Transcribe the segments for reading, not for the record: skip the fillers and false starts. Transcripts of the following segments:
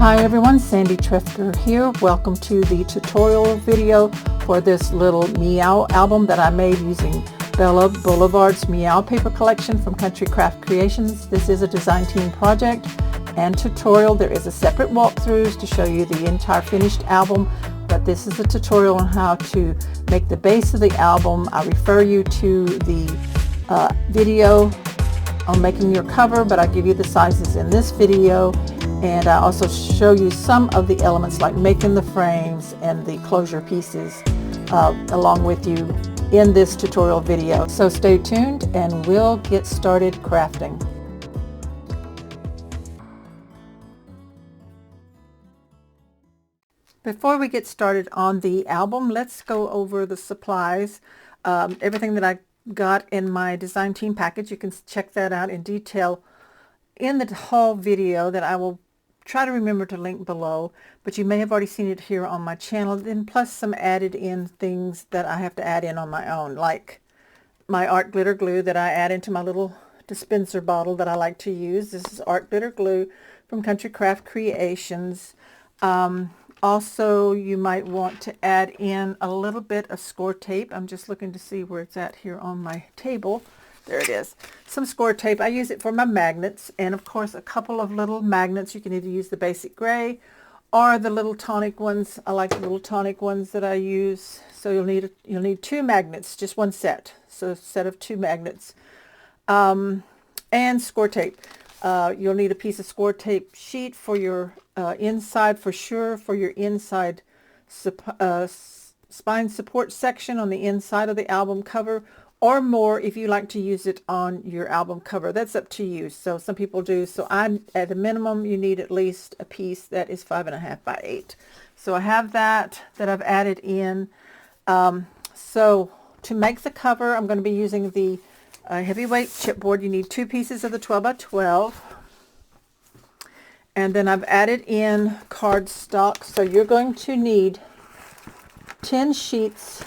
Hi everyone, Sandy Trefger here. Welcome to the tutorial video for this little Meow album that I made using Blvd Meow paper collection from Country Craft Creations. This is a design team project and tutorial. There is a separate walkthroughs to show you the entire finished album, but this is a tutorial on how to make the base of the album. I refer you to the video on making your cover, but I give you the sizes in this video. And I also show you some of the elements like making the frames and the closure pieces along with you in this tutorial video. So stay tuned and we'll get started crafting. Before we get started on the album, let's go over the supplies. Everything that I got in my design team package, you can check that out in detail in the haul video that I will try to remember to link below, but you may have already seen it here on my channel, then plus some added in things that I have to add in on my own, like my art glitter glue that I add into my little dispenser bottle that I like to use. This is art glitter glue from Country Craft Creations. Also, you might want to add in a little bit of score tape. I'm just looking to see where it's at here on my table. There it is. Some score tape. I use it for my magnets, and of course a couple of little magnets. You can either use the basic gray or the little tonic ones. I like the little tonic ones that I use. So you'll need two magnets, just one set. So a set of two magnets. And score tape. You'll need a piece of score tape sheet for your inside, for sure, for your inside spine support section on the inside of the album cover, or more if you like to use it on your album cover. That's up to you. So some people do. So at a minimum, you need at least a piece that is 5.5 by 8. So I have that I've added in. So to make the cover, I'm going to be using the heavyweight chipboard. You need two pieces of the 12 by 12. And then I've added in cardstock. So you're going to need 10 sheets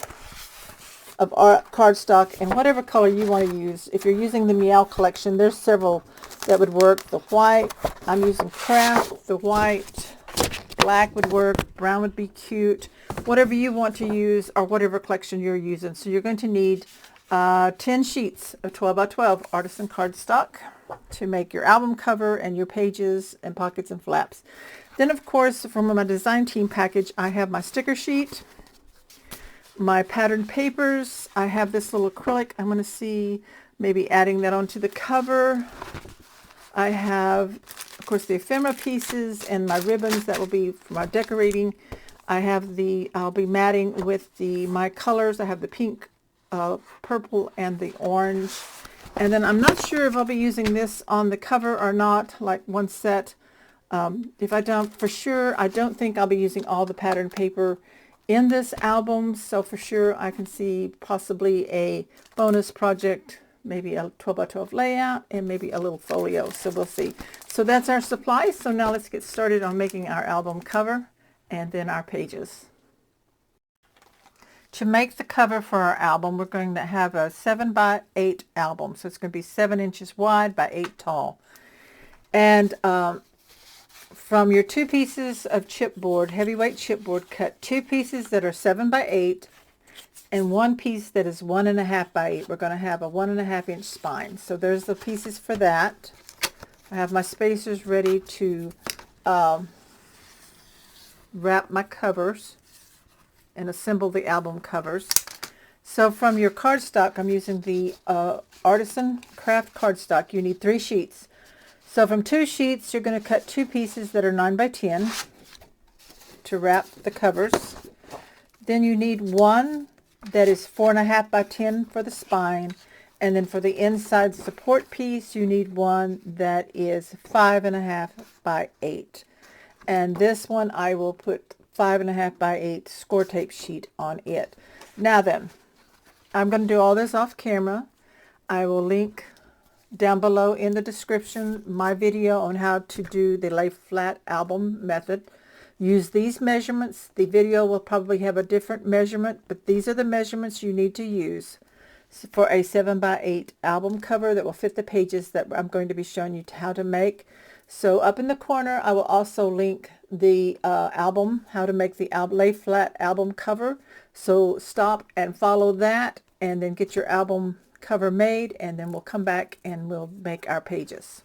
of cardstock in whatever color you want to use. If you're using the Meow collection, there's several that would work. The white, I'm using craft, the white, black would work, brown would be cute, whatever you want to use or whatever collection you're using. So you're going to need 10 sheets of 12 by 12 artisan cardstock to make your album cover and your pages and pockets and flaps. Then of course from my design team package, I have my sticker sheet, my patterned papers. I have this little acrylic. I'm going to see maybe adding that onto the cover. I have, of course, the ephemera pieces and my ribbons that will be for my decorating. I have I'll be matting with my colors. I have the pink, purple, and the orange. And then I'm not sure if I'll be using this on the cover or not, like one set. If I don't, for sure, I don't think I'll be using all the patterned paper in this album, so for sure I can see possibly a bonus project, maybe a 12 by 12 layout and maybe a little folio, so we'll see. So that's our supplies. So now let's get started on making our album cover and then our pages. To make the cover for our album, we're going to have a 7 by 8 album, so it's going to be 7 inches wide by 8 tall. And from your two pieces of chipboard, heavyweight chipboard, cut two pieces that are 7 by 8 and one piece that is 1.5 by 8. We're going to have a 1.5 inch spine. So there's the pieces for that. I have my spacers ready to wrap my covers and assemble the album covers. So from your cardstock, I'm using the Artisan Craft cardstock. You need 3 sheets. So from 2 sheets, you're going to cut 2 pieces that are 9 by 10 to wrap the covers. Then you need one that is 4.5 by 10 for the spine. And then for the inside support piece, you need one that is 5.5 by 8. And this one, I will put 5.5 by 8 score tape sheet on it. Now then, I'm going to do all this off camera. I will link down below in the description my video on how to do the lay flat album method. Use these measurements. The video will probably have a different measurement, but these are the measurements you need to use for a 7 by 8 album cover that will fit the pages that I'm going to be showing you how to make. So up in the corner, I will also link the album, how to make the lay flat album cover. So stop and follow that, and then get your album cover made, and then we'll come back and we'll make our pages.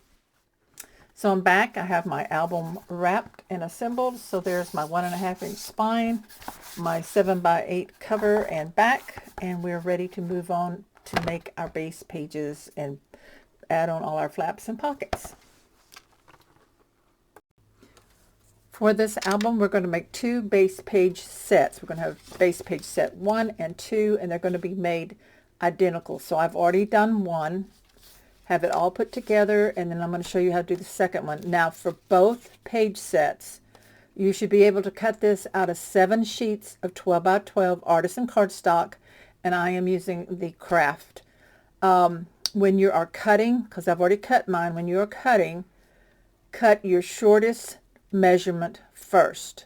So I'm back. I have my album wrapped and assembled. So there's my 1.5 inch spine, my 7x8 cover and back, and we're ready to move on to make our base pages and add on all our flaps and pockets. For this album, we're going to make 2 base page sets. We're going to have base page set 1 and 2, and they're going to be made identical. So I've already done one, have it all put together, and then I'm going to show you how to do the second one. Now for both page sets, you should be able to cut this out of 7 sheets of 12x12 artisan cardstock, and I am using the craft. When you are cutting, because I've already cut mine, when you are cutting, cut your shortest measurement first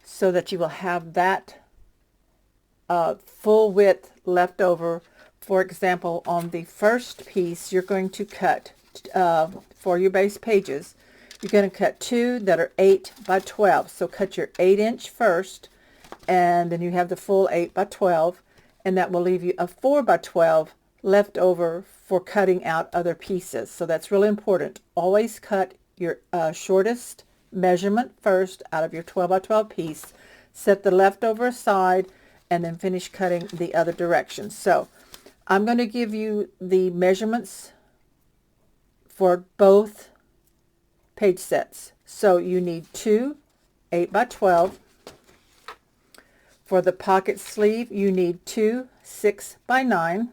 so that you will have that full width left over. For example, on the first piece you're going to cut for your base pages, you're going to cut 2 that are 8x12. So cut your 8-inch first, and then you have the full 8x12, and that will leave you a 4x12 left over for cutting out other pieces. So that's really important. Always cut your shortest measurement first out of your 12x12 piece, set the leftover aside, and then finish cutting the other direction. So I'm going to give you the measurements for both page sets. So you need 2 8x12. For the pocket sleeve, you need 2 6x9.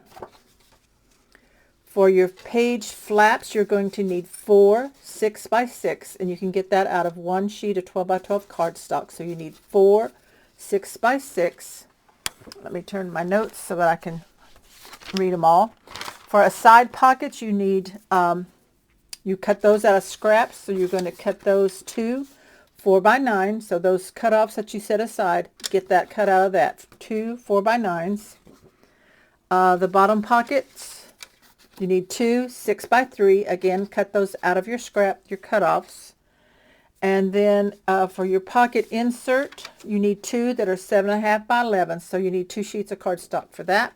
For your page flaps, you're going to need 4 6x6, and you can get that out of 1 sheet of 12x12 cardstock. So you need 4 6x6. Let me turn my notes so that I can read them all. For a side pocket, you need, you cut those out of scraps, so you're going to cut those 2 4x9. So those cutoffs that you set aside, get that cut out of that. 2 4x9s. The bottom pockets, you need 2 6x3. Again, cut those out of your scrap, your cutoffs. And then for your pocket insert, you need 2 that are 7.5x11. So you need 2 sheets of cardstock for that.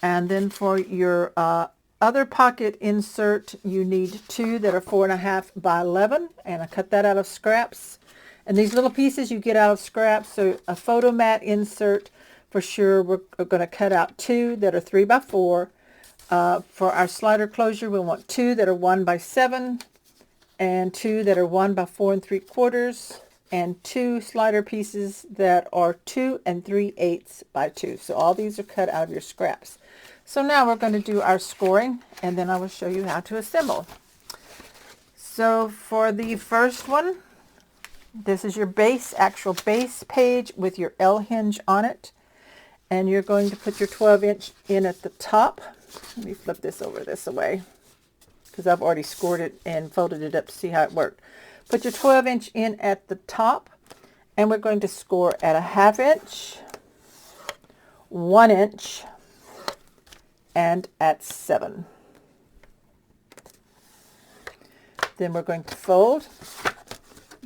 And then for your other pocket insert, you need 2 that are 4.5x11. And I cut that out of scraps. And these little pieces you get out of scraps. So a photo mat insert, for sure, we're going to cut out 2 that are 3x4. For our slider closure, we want 2 that are 1x7, and 2 that are 1x4 3/4, and 2 slider pieces that are 2 3/8 by 2. So all these are cut out of your scraps. So now we're going to do our scoring, and then I will show you how to assemble. So for the first one, this is your base, actual base page with your L hinge on it. And you're going to put your 12-inch in at the top. Let me flip this over this way, because I've already scored it and folded it up to see how it worked. Put your 12-inch in at the top, and we're going to score at a 1/2 inch, 1 inch, and at 7. Then we're going to fold,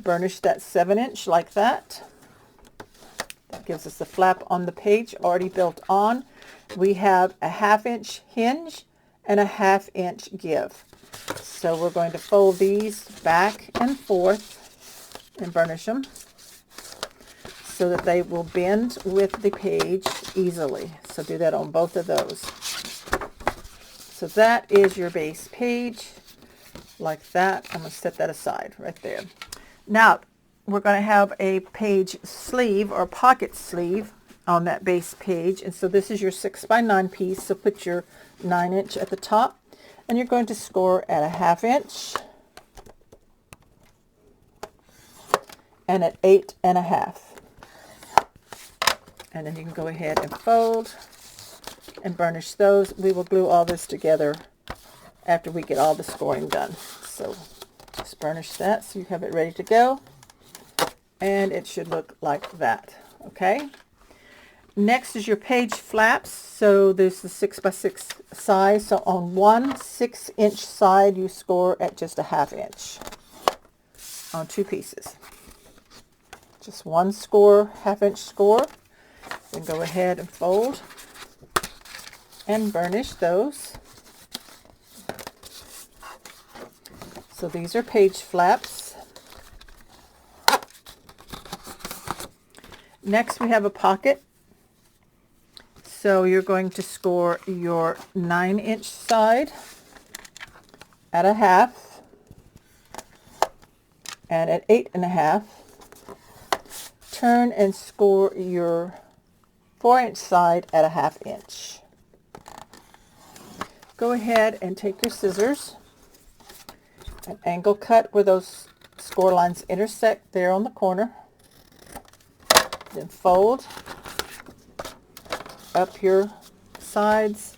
burnish that 7-inch like that. That gives us the flap on the page already built on. We have a 1/2 inch hinge and a 1/2 inch give. So we're going to fold these back and forth and burnish them so that they will bend with the page easily. So do that on both of those. So that is your base page like that. I'm going to set that aside right there. Now we're going to have a page sleeve or pocket sleeve on that base page, and so this is your 6x9 piece. So put your 9-inch at the top, and you're going to score at a 1/2 inch and at 8.5. And then you can go ahead and fold and burnish those. We will glue all this together after we get all the scoring done. So just burnish that so you have it ready to go. And it should look like that. Okay. Next is your page flaps. So there's the 6x6 size. So on one 6-inch side, you score at just a 1/2 inch on 2 pieces. Just one score, 1/2 inch score. Then go ahead and fold and burnish those. So these are page flaps. Next we have a pocket. So you're going to score your 9-inch side at a 1/2 and at 8.5. Turn and score your 4-inch side at a 1/2 inch. Go ahead and take your scissors and angle cut where those score lines intersect there on the corner. Then fold up your sides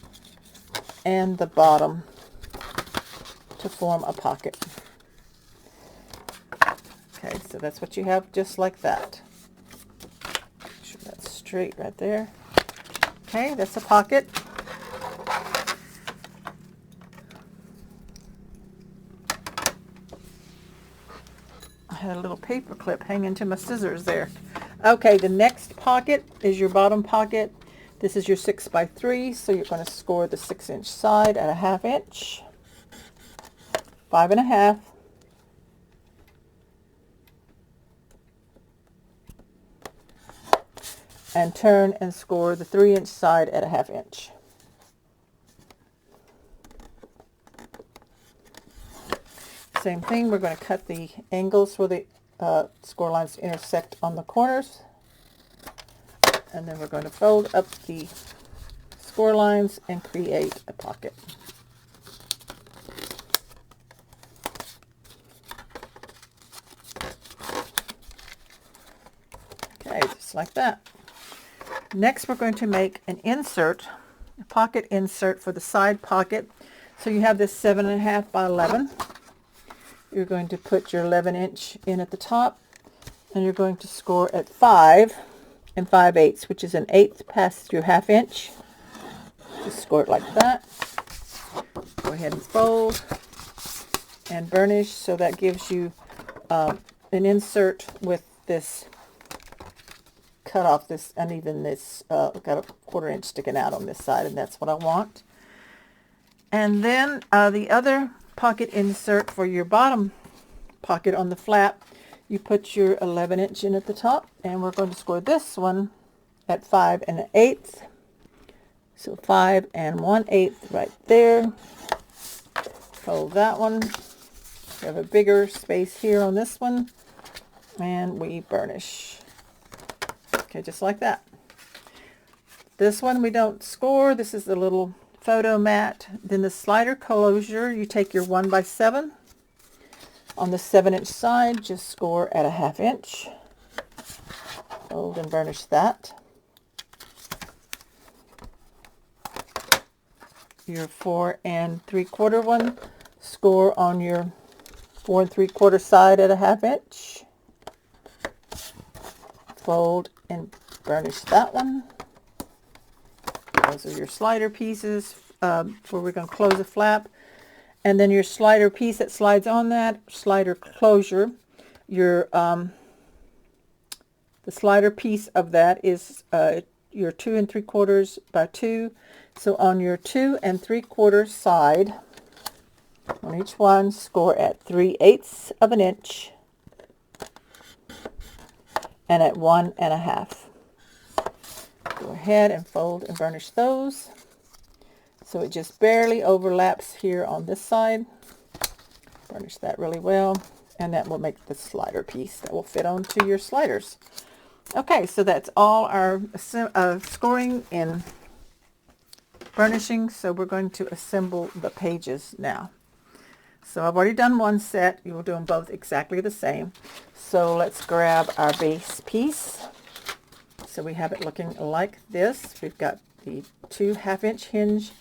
and the bottom to form a pocket. Okay, so that's what you have, just like that. Make sure that's straight right there. Okay, that's a pocket. I had a little paper clip hanging to my scissors there. Okay, the next pocket is your bottom pocket. This is your 6x3, so you're going to score the 6-inch side at a 1/2 inch, 5.5, and turn and score the 3-inch side at a 1/2 inch. Same thing, we're going to cut the angles where the score lines intersect on the corners, and then we're going to fold up the score lines and create a pocket. Okay, just like that. Next we're going to make an insert, a pocket insert for the side pocket. So you have this 7.5 by 11. You're going to put your 11-inch in at the top, and you're going to score at 5 and 5/8, which is an 1/8 past your 1/2 inch. Just score it like that. Go ahead and fold and burnish, so that gives you an insert with this cut off, this unevenness. Got a 1/4 inch sticking out on this side, and that's what I want. And then the other pocket insert for your bottom pocket on the flap, you put your 11-inch in at the top, and we're going to score this one at 5 1/8. So 5 1/8 right there. Fold that one. We have a bigger space here on this one, and we burnish. Okay, just like that. This one we don't score. This is the little photo mat. Then the slider closure, you take your 1x7 on the 7-inch side, just score at a 1/2 inch. Fold and burnish that. Your 4 3/4 one, score on your 4 3/4 side at a 1/2 inch. Fold and burnish that one. Those are your slider pieces where we're going to close the flap. And then your slider piece that slides on that slider closure, your the slider piece of that is your 2 3/4 by 2. So on your 2 3/4 side, on each one, score at 3/8 of an inch and at 1 1/2. Go ahead and fold and burnish those. So it just barely overlaps here on this side. Burnish that really well, and that will make the slider piece that will fit onto your sliders. Okay, so that's all our scoring and burnishing. So we're going to assemble the pages now. So I've already done one set. You will do them both exactly the same. So let's grab our base piece. So we have it looking like this. We've got the 2 1/2 inch hinge,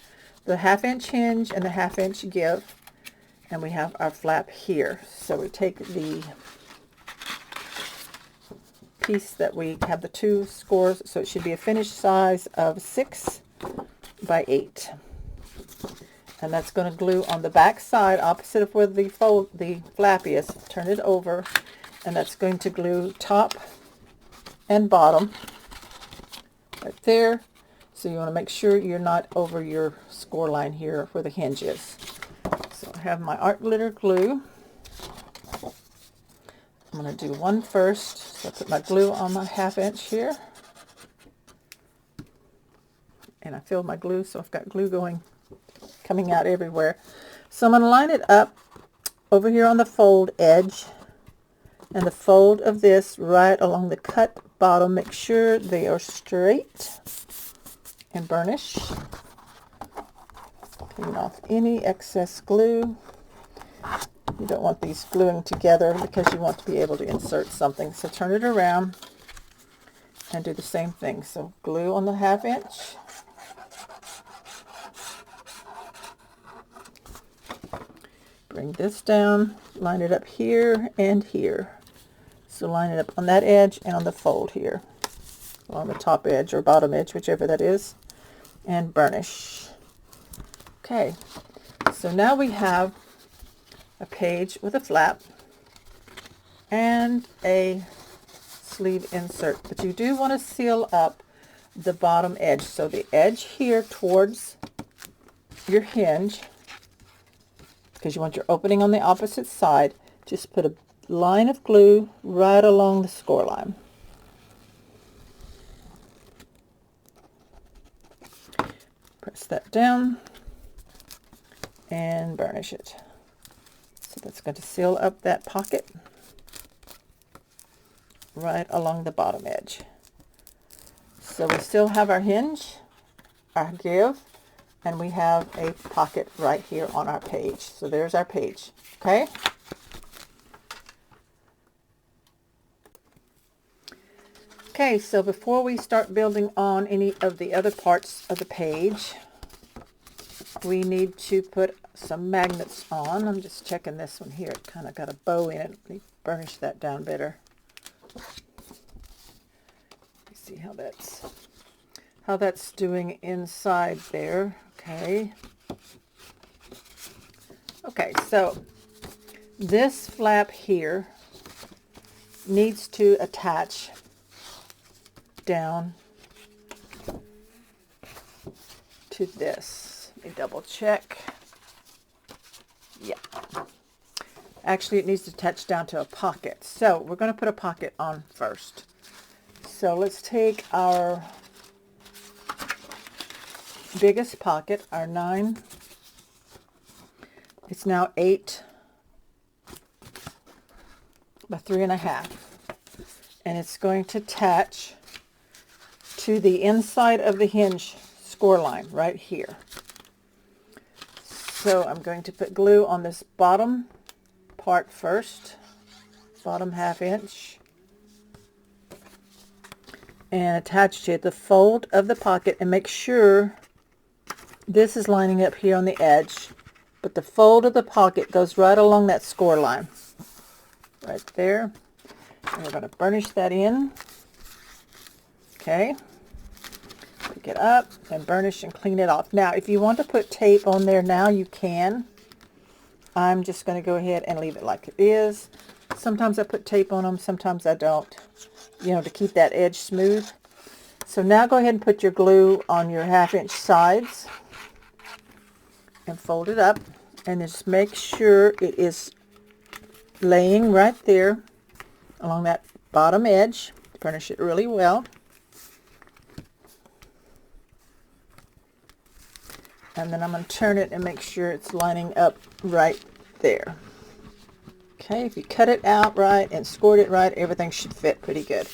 the 1/2 inch hinge, and the 1/2 inch give, and we have our flap here. So we take the piece that we have the 2 scores, so it should be a finished size of 6 by 8. And that's going to glue on the back side opposite of where the flap is. Turn it over, and that's going to glue top and bottom right there. So you want to make sure you're not over your score line here where the hinge is. So I have my art glitter glue. I'm going to do one first. So I put my glue on my 1/2 inch here. And I filled my glue, so I've got glue coming out everywhere. So I'm going to line it up over here on the fold edge and the fold of this right along the cut bottom. Make sure they are straight and burnish. Clean off any excess glue. You don't want these gluing together because you want to be able to insert something. So turn it around and do the same thing. So glue on the 1/2 inch. Bring this down, line it up here and here. So line it up on that edge and on the fold here, along the top edge or bottom edge, whichever that is, and burnish. Okay, so now we have a page with a flap and a sleeve insert, but you do want to seal up the bottom edge. So the edge here towards your hinge, because you want your opening on the opposite side, just put a line of glue right along the score line. Press that down and burnish it. So that's going to seal up that pocket right along the bottom edge. So we still have our hinge, our give, and we have a pocket right here on our page. So there's our page. Okay. Okay, so before we start building on any of the other parts of the page, we need to put some magnets on. I'm just checking this one here. It kind of got a bow in it. Let me burnish that down better. Let's see how that's doing inside there. Okay. Okay, so this flap here needs to attach down to this. Let me double check. Yeah. Actually, it needs to attach down to a pocket. So we're going to put a pocket on first. So let's take our biggest pocket, our 9. It's now 8 by 3.5. And it's going to attach to the inside of the hinge score line right here. So I'm going to put glue on this bottom part first, bottom 1/2 inch, and attach to it the fold of the pocket, and make sure this is lining up here on the edge, but the fold of the pocket goes right along that score line right there. And we're going to burnish that in. Okay. Pick it up and burnish and clean it off. Now, if you want to put tape on there now, you can. I'm just going to go ahead and leave it like it is. Sometimes I put tape on them, sometimes I don't, you know, to keep that edge smooth. So now go ahead and put your glue on your 1/2 inch sides and fold it up, and just make sure it is laying right there along that bottom edge. Burnish it really well. And then I'm going to turn it and make sure it's lining up right there. Okay, if you cut it out right and scored it right, everything should fit pretty good.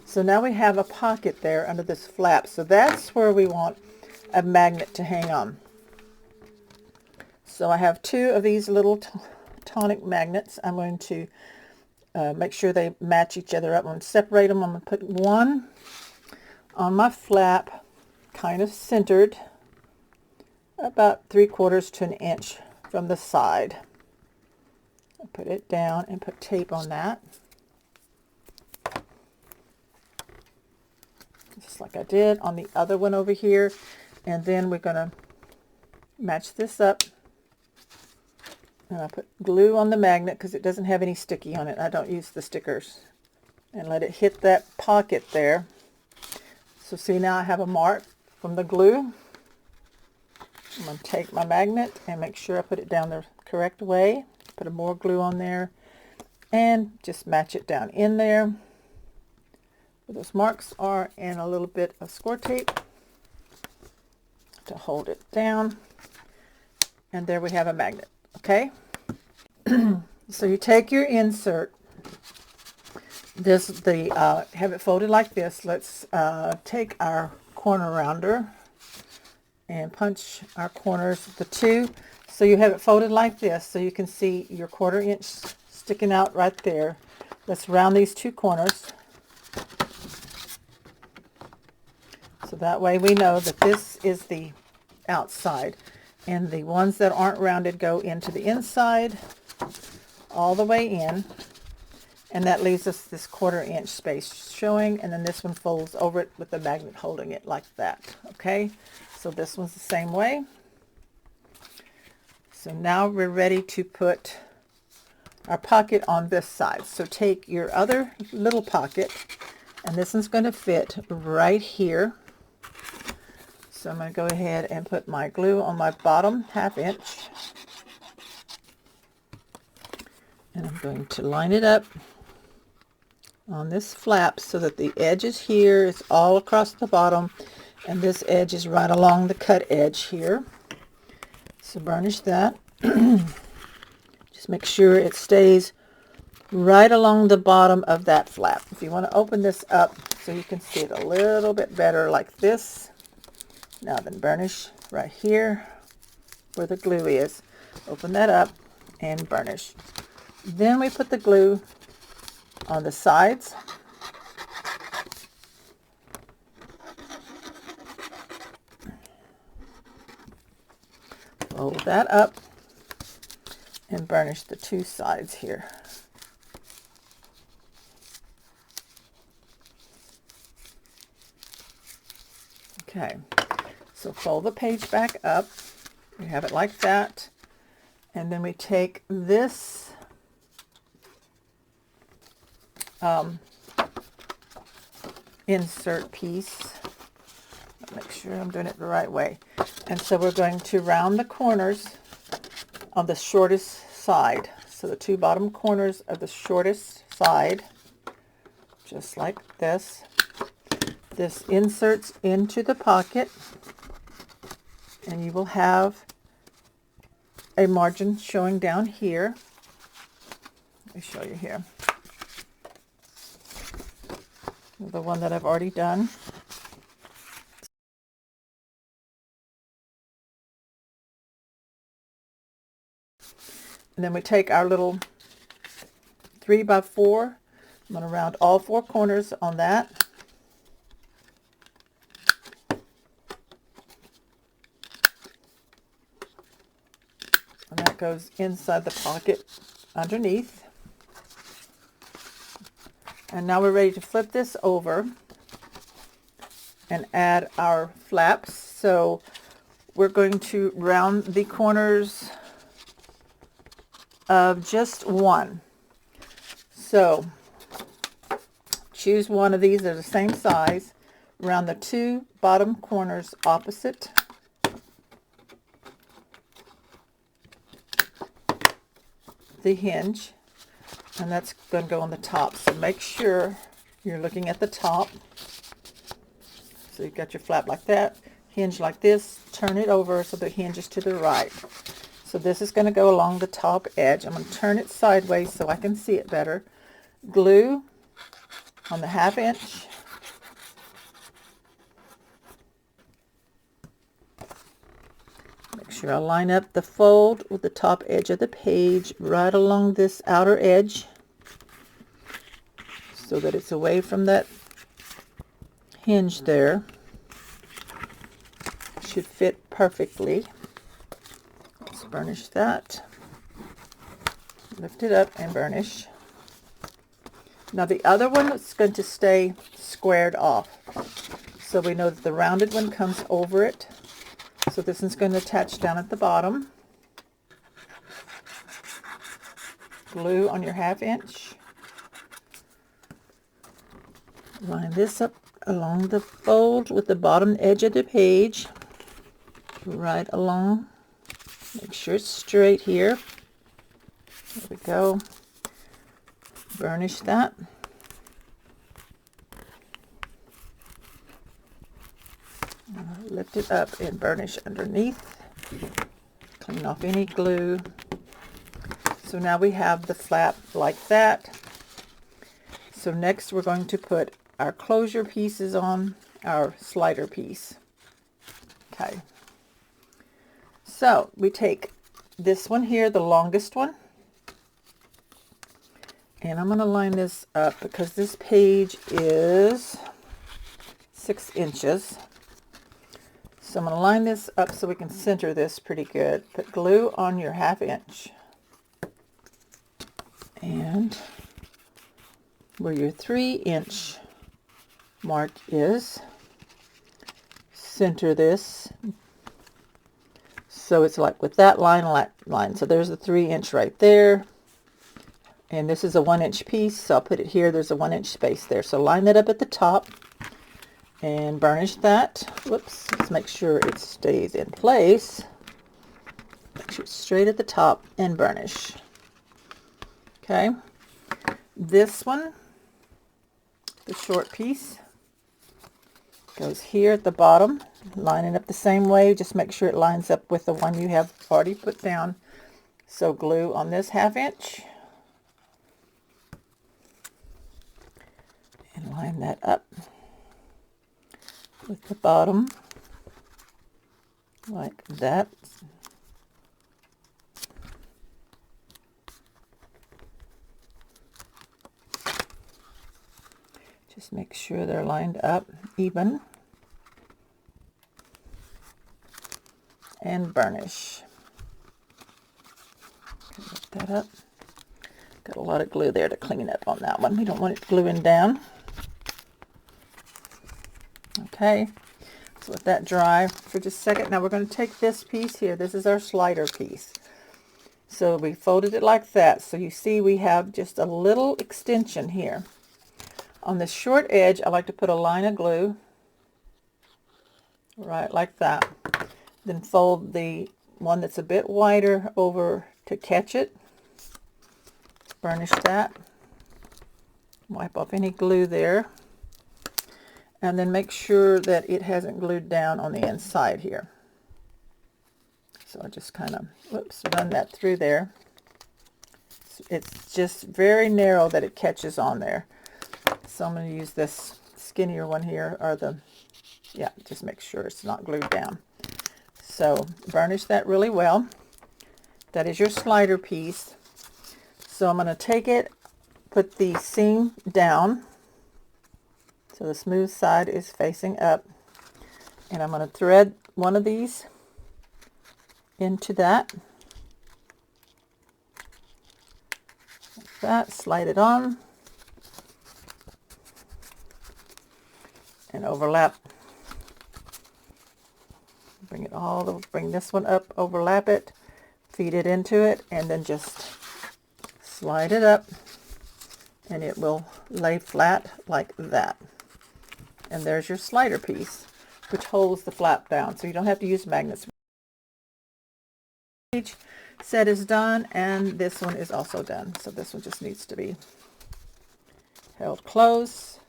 So now we have a pocket there under this flap. So that's where we want a magnet to hang on. So I have 2 of these little tonic magnets. I'm going to make sure they match each other up. I'm going to separate them. I'm going to put one on my flap, kind of centered, about 3/4 to an inch from the side. I'll put it down and put tape on that. just like I did on the other one over here. And then we're going to match this up. And I put glue on the magnet because it doesn't have any sticky on it. I don't use the stickers. And let it hit that pocket there. So see, now I have a mark from the glue. I'm going to take my magnet and make sure I put it down the correct way. Put more glue on there and just match it down in there where those marks are, and a little bit of score tape to hold it down. And there we have a magnet. Okay. So you take your insert, have it folded like this. Let's take our corner rounder and punch our corners, the two. So you have it folded like this, so you can see your 1/4 inch sticking out right there. Let's round these two corners. So that way we know that this is the outside. And the ones that aren't rounded go into the inside, all the way in. And that leaves us this 1/4 inch space showing, and then this one folds over it with the magnet holding it like that. Okay, so this one's the same way. So now we're ready to put our pocket on this side. So take your other little pocket, and this one's going to fit right here. So I'm going to go ahead and put my glue on my bottom 1/2 inch. And I'm going to line it up on this flap so that the edge is here. It's all across the bottom, and this edge is right along the cut edge here. So burnish that. Just make sure it stays right along the bottom of that flap. If you want to open this up so you can see it a little bit better like this. Now then, burnish right here where the glue is. Open that up and burnish. Then we put the glue on the sides. Fold that up and burnish the two sides here. Okay, so fold the page back up. We have it like that. And then we take this insert piece. Make sure I'm doing it the right way. And so we're going to round the corners on the shortest side. So the two bottom corners of the shortest side, just like this. This inserts into the pocket, and you will have a margin showing down here. Let me show you here. The one that I've already done. And then we take our little 3x4. I'm going to round all 4 corners on that. And that goes inside the pocket underneath. And now we're ready to flip this over and add our flaps. So we're going to round the corners of just one. So choose one of these. They're the same size. Round the 2 bottom corners opposite. The hinge. And that's going to go on the top. So make sure you're looking at the top. So you've got your flap like that, hinge like this, turn it over so the hinge is to the right. So this is going to go along the top edge. I'm going to turn it sideways so I can see it better. Glue on the 1/2 inch. Make sure I line up the fold with the top edge of the page right along this outer edge so that it's away from that hinge there. Should fit perfectly. Let's burnish that. Lift it up and burnish. Now the other one is going to stay squared off. So we know that the rounded one comes over it. So this is going to attach down at the bottom. Glue on your 1/2 inch. Line this up along the fold with the bottom edge of the page. Right along. Make sure it's straight here. There we go. Burnish that. Lift it up and burnish underneath. Clean off any glue. So now we have the flap like that. So next we're going to put our closure pieces on our slider piece. Okay. So we take this one here, the longest one, and I'm going to line this up because this page is 6 inches. So I'm going to line this up so we can center this pretty good. Put glue on your 1/2 inch. And where your 3 inch mark is, center this. So it's like with that line. So there's the 3 inch right there. And this is a 1 inch piece. So I'll put it here. There's a 1 inch space there. So line that up at the top. And burnish that. Whoops, let's make sure it stays in place. Make sure it's straight at the top and burnish. Okay, this one, the short piece, goes here at the bottom. Line it up the same way. Just make sure it lines up with the one you have already put down. So glue on this 1/2 inch. And line that up with the bottom like that. Just make sure they're lined up even and burnish. Lift that up. Got a lot of glue there to clean up on that one. We don't want it gluing down. Okay, so let that dry for just a second. Now we're going to take this piece here. This is our slider piece. So we folded it like that. So you see we have just a little extension here. On the short edge, I like to put a line of glue, right like that. Then fold the one that's a bit wider over to catch it. Burnish that. Wipe off any glue there. And then make sure that it hasn't glued down on the inside here. So I just kind of, whoops, run that through there. It's just very narrow that it catches on there. So I'm going to use this skinnier one here, or the, yeah, just make sure it's not glued down. So burnish that really well. That is your slider piece. So I'm going to take it, put the seam down. So the smooth side is facing up. And I'm going to thread one of these into that. Like that, slide it on. And overlap. Bring it all, bring this one up, overlap it, feed it into it, and then just slide it up, and it will lay flat like that. And there's your slider piece, which holds the flap down, so you don't have to use magnets. Each set is done, and this one is also done. So this one just needs to be held close.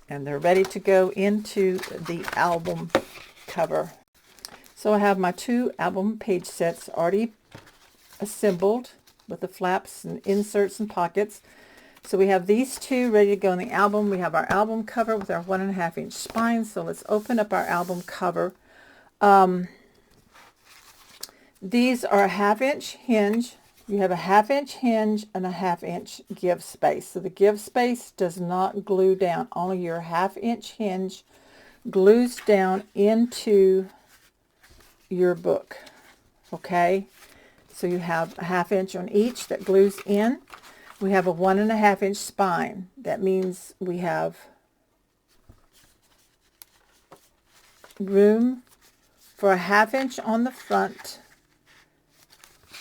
And they're ready to go into the album cover. So I have my 2 album page sets already assembled with the flaps and inserts and pockets. So we have these 2 ready to go in the album. We have our album cover with our 1.5 inch spine. So let's open up our album cover. These are a 1/2 inch hinge. You have a 1/2 inch hinge and a 1/2 inch give space. So the give space does not glue down. Only your 1/2 inch hinge glues down into your book. Okay, so you have a 1/2 inch on each that glues in. We have a 1.5 inch spine. That means we have room for a 1/2 inch on the front.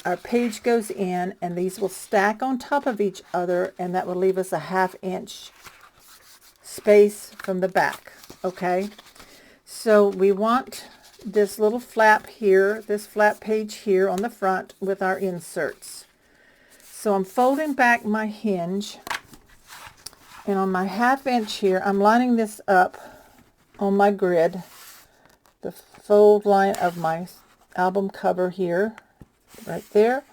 Our page goes in, and these will stack on top of each other, and that will leave us a 1/2 inch space from the back. Okay, so we want this little flap here, this flap page here on the front with our inserts. So I'm folding back my hinge, and on my 1/2 inch here, I'm lining this up on my grid, the fold line of my album cover here, right there,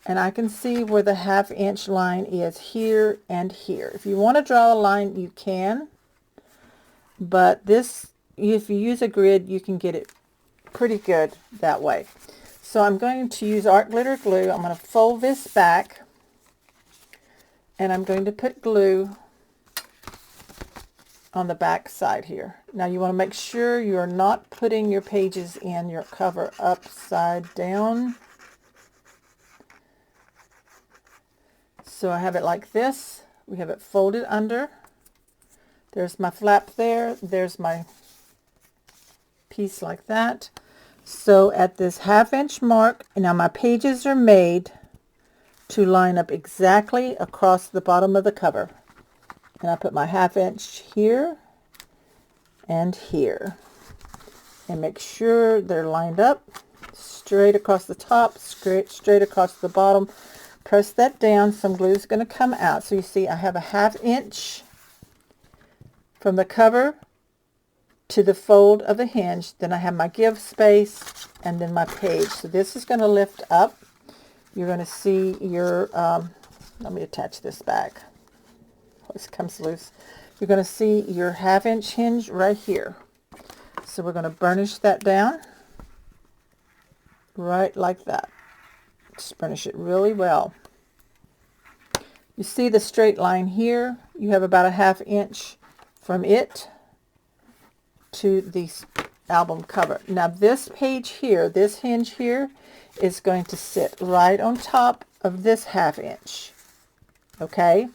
and I can see where the 1/2 inch line is here and here. If you want to draw a line, you can, but this, if you use a grid, you can get it pretty good that way. So I'm going to use art glitter glue. I'm going to fold this back, and I'm going to put glue on the back side here. Now you want to make sure you're not putting your pages in your cover upside down. So I have it like this. We have it folded under. There's my flap there. There's my piece like that. So at this 1/2 inch mark, now my pages are made to line up exactly across the bottom of the cover. And I put my 1/2 inch here and here. And make sure they're lined up straight across the top, straight across the bottom. Press that down. Some glue is going to come out. So you see I have a 1/2 inch from the cover to the fold of the hinge. Then I have my give space and then my page. So this is going to lift up. You're going to see your, let me attach this back. This comes loose. You're going to see your 1/2 inch hinge right here. So we're going to burnish that down right like that. Just burnish it really well. You see the straight line here. You have about a 1/2 inch from it to the album cover. Now this page here, this hinge here, is going to sit right on top of this 1/2 inch. Okay,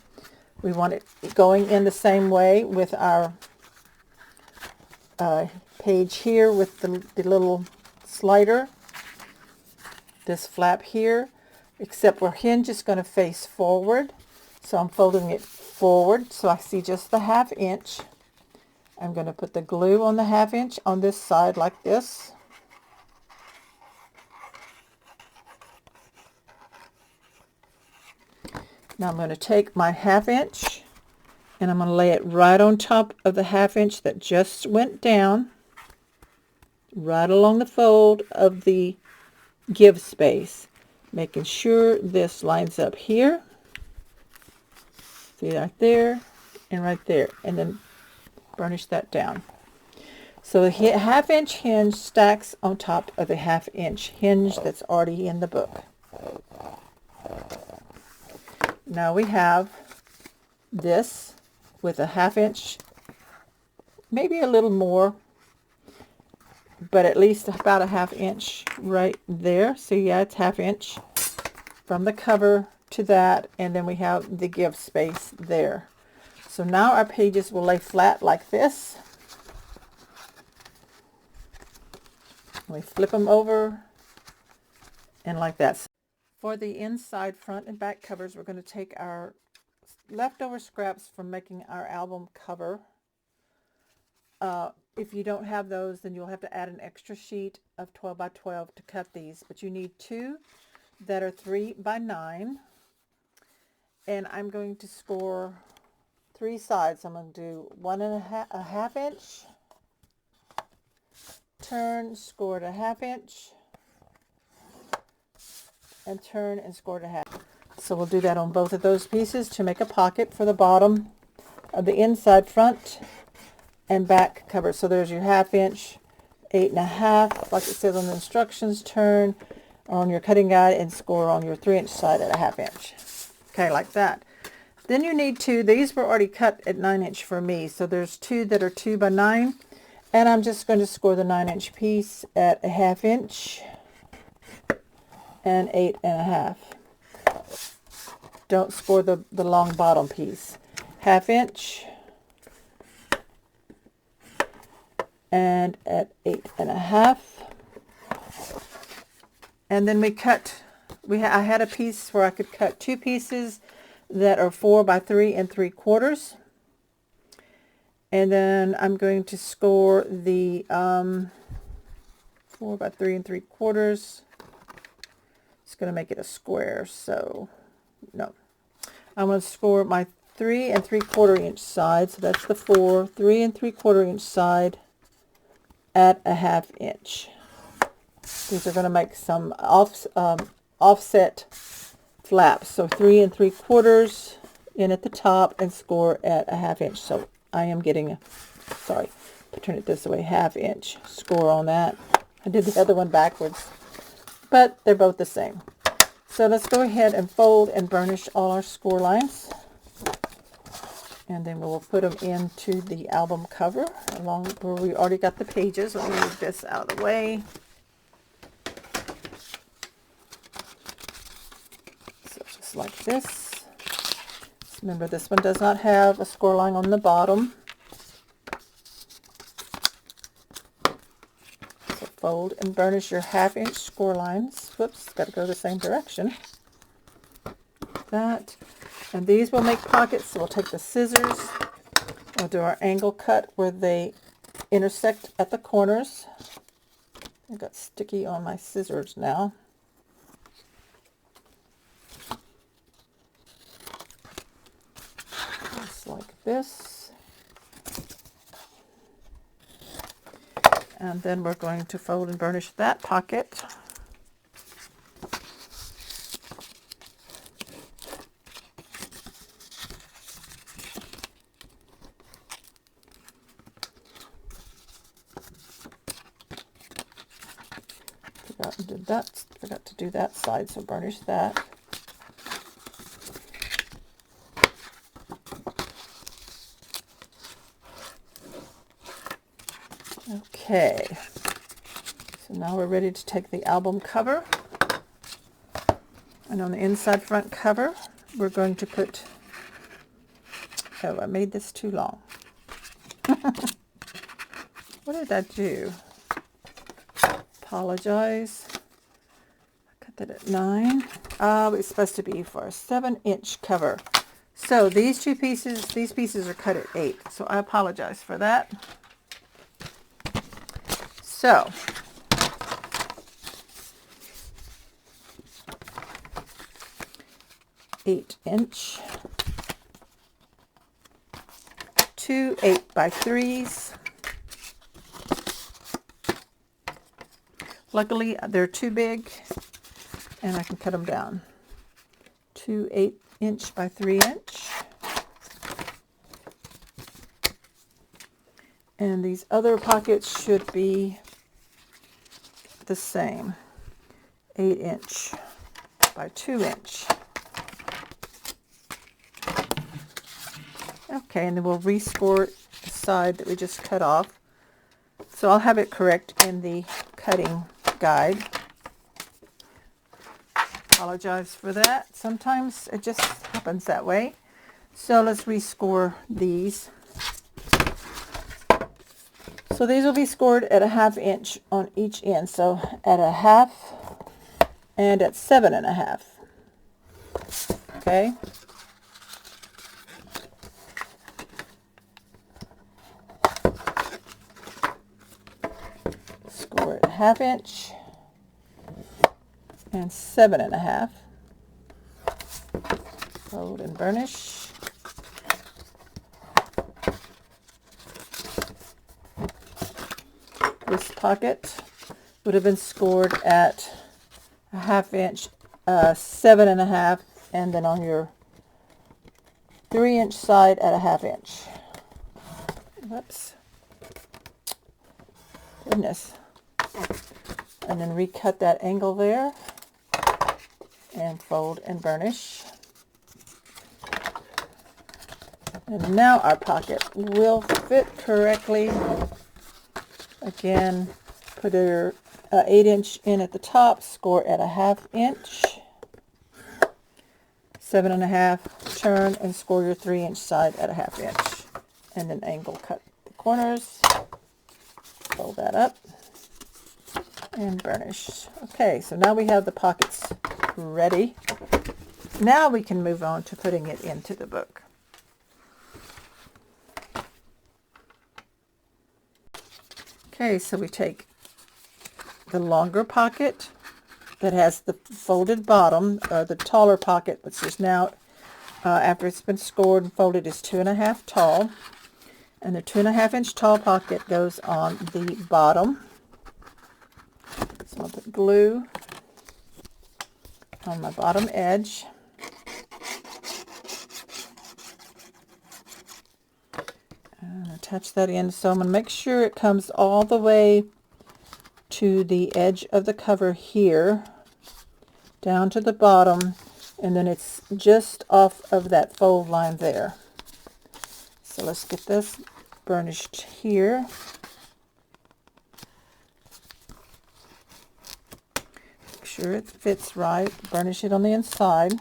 we want it going in the same way with our page here with the little slider, this flap here, except our hinge is going to face forward. So I'm folding it forward so I see just the 1/2 inch. I'm going to put the glue on the 1/2 inch on this side like this. Now I'm going to take my 1/2 inch and I'm going to lay it right on top of the 1/2 inch that just went down, right along the fold of the give space, making sure this lines up here. See right there and right there, and then burnish that down. So the 1/2 inch hinge stacks on top of the 1/2 inch hinge that's already in the book. Now we have this with a 1/2 inch, maybe a little more, but at least about a 1/2 inch right there. So yeah, it's 1/2 inch from the cover to that, and then we have the give space there. So now our pages will lay flat like this. We flip them over and like that. For the inside, front, and back covers, we're going to take our leftover scraps from making our album cover. If you don't have those, then you'll have to add an extra sheet of 12 by 12 to cut these. But you need 2 that are 3 by 9. And I'm going to score 3 sides. I'm going to do 1.5 inch, turn, score to 1/2 inch, and turn and score to 1/2. So we'll do that on both of those pieces to make a pocket for the bottom of the inside, front, and back cover. So there's your 1/2 inch, 8.5, like it says on the instructions, turn on your cutting guide, and score on your 3 inch side at a 1/2 inch. Okay, like that. Then you need 2. These were already cut at 9 inch for me, so there's 2 that are 2 by 9, and I'm just going to score the 9 inch piece at a 1/2 inch and 8.5. Don't score the long bottom piece. 1/2 inch and at 8.5. And then we cut, I had a piece where I could cut 2 pieces that are 4 by 3 3/4. And then I'm going to score the 4 by 3 3/4. It's going to make it a square, so no. I'm going to score my 3 3/4 inch side, so that's the 4, 3 3/4 inch side at a 1/2 inch. These are going to make some offset flaps, so 3 3/4 in at the top and score at a 1/2 inch. So I am getting, sorry, turn it this way, 1/2 inch score on that. I did the other one backwards, but they're both the same. So let's go ahead and fold and burnish all our score lines. And then we'll put them into the album cover along where we already got the pages. Let me move this out of the way. So just like this. Remember, this one does not have a score line on the bottom. So fold and burnish your 1/2 inch score lines. Whoops, got to go the same direction. That. And these will make pockets, so we'll take the scissors, we'll do our angle cut where they intersect at the corners. I got sticky on my scissors now. Just like this. And then we're going to fold and burnish that pocket. Forgot to do that side, so burnish that. Okay, so now we're ready to take the album cover, and on the inside front cover we're going to put, oh, I made this too long. What did I do? Apologize. I cut that at 9. It's supposed to be for a 7-inch cover. So these pieces are cut at 8. So I apologize for that. So (8-inch), 2 8x3s. Luckily, they're too big, and I can cut them down. 2 8-inch by 3-inch. And these other pockets should be the same. 8-inch by 2-inch. Okay, and then we'll rescore the side that we just cut off. So I'll have it correct in the cutting guide. Apologize for that. Sometimes it just happens that way. So let's rescore these. So these will be scored at a 1/2 inch on each end. So at a 1/2 and at 7.5. Okay. Score at a 1/2 inch and 7.5. Fold and burnish. This pocket would have been scored at a 1/2 inch, 7.5, and then on your 3-inch side at a 1/2 inch. Whoops. Goodness. And then recut that angle there and fold and burnish. And now our pocket will fit correctly. Again, put your 8-inch in at the top, score at a 1/2 inch, 7.5, turn and score your 3-inch side at a 1/2 inch, and then angle cut the corners. Fold that up and burnish. Okay, so now we have the pockets ready. Now we can move on to putting it into the book. Okay, so we take the longer pocket that has the folded bottom, or the taller pocket, which is now, after it's been scored and folded, is 2.5 tall. And the 2.5-inch tall pocket goes on the bottom. So I'll put glue on my bottom edge. And attach that in. So I'm going to make sure it comes all the way to the edge of the cover here, down to the bottom, and then it's just off of that fold line there. So let's get this burnished here. Make sure it fits right. Burnish it on the inside.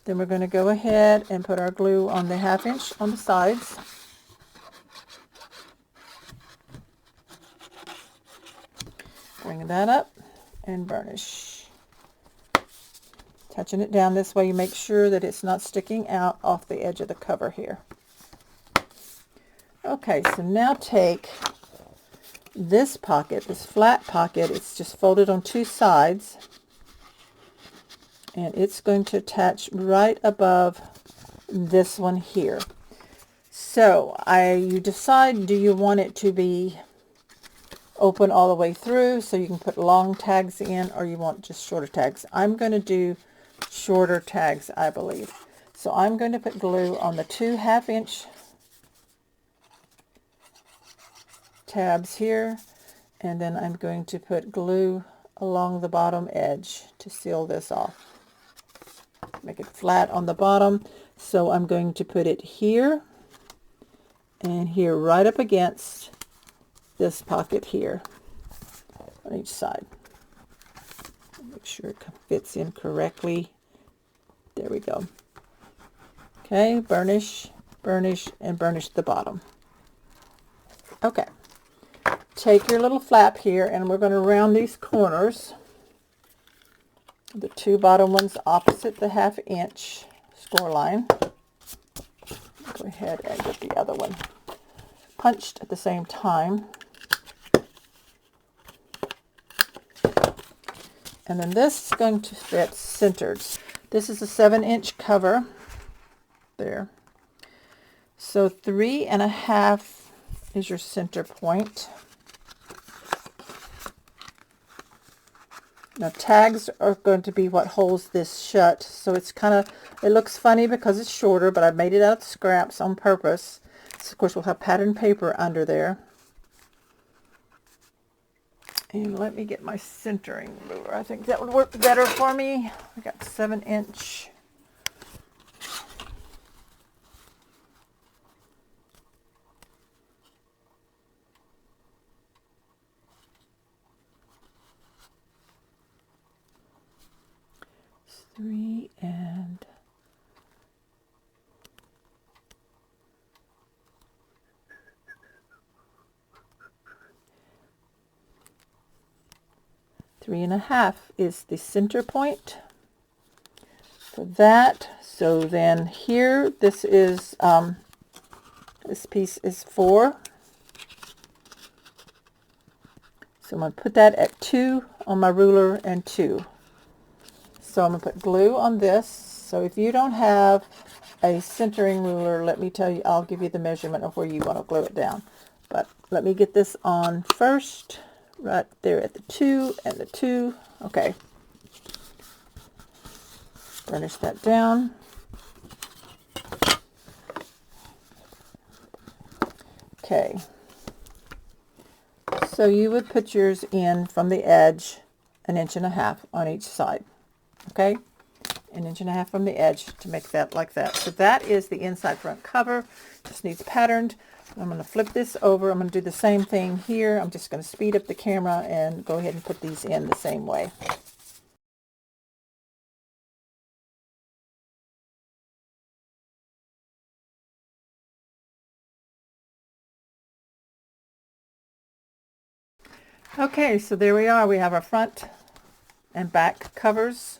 Then we're going to go ahead and put our glue on the 1/2 inch on the sides. Bring that up and burnish. Touching it down this way, you make sure that it's not sticking out off the edge of the cover here. Okay, so now take this pocket, this flat pocket, it's just folded on 2 sides, and it's going to attach right above this one here. So you decide, do you want it to be open all the way through so you can put long tags in, or you want just shorter tags? I'm going to do shorter tags, I believe. So I'm going to put glue on the 2 1/2-inch tabs here, and then I'm going to put glue along the bottom edge to seal this off. Make it flat on the bottom. So I'm going to put it here and here, right up against this pocket here on each side. Make sure it fits in correctly. There we go. Okay, burnish, burnish, and burnish the bottom. Okay, take your little flap here, and we're going to round these corners, the 2 bottom ones opposite the 1/2 inch score line. Go ahead and get the other one punched at the same time. And then this is going to fit centered. This is a 7-inch cover there. So 3.5 is your center point. Now tags are going to be what holds this shut. So it's kind of, it looks funny because it's shorter, but I made it out of scraps on purpose. So of course we'll have patterned paper under there. And let me get my centering ruler. I think that would work better for me. I got 7-inch. Three and three and a half is the center point for that. So then here, this is this piece is 4. So I'm going to put that at 2 on my ruler and 2. So I'm going to put glue on this. So if you don't have a centering ruler, let me tell you, I'll give you the measurement of where you want to glue it down. But let me get this on first, right there at the 2 and the 2. Okay. Burnish that down. Okay. So you would put yours in from the edge 1.5 inches on each side. Okay, 1.5 inches from the edge to make that like that. So that is the inside front cover. Just needs patterned. I'm going to flip this over. I'm going to do the same thing here. I'm just going to speed up the camera and go ahead and put these in the same way. Okay, so there we are. We have our front and back covers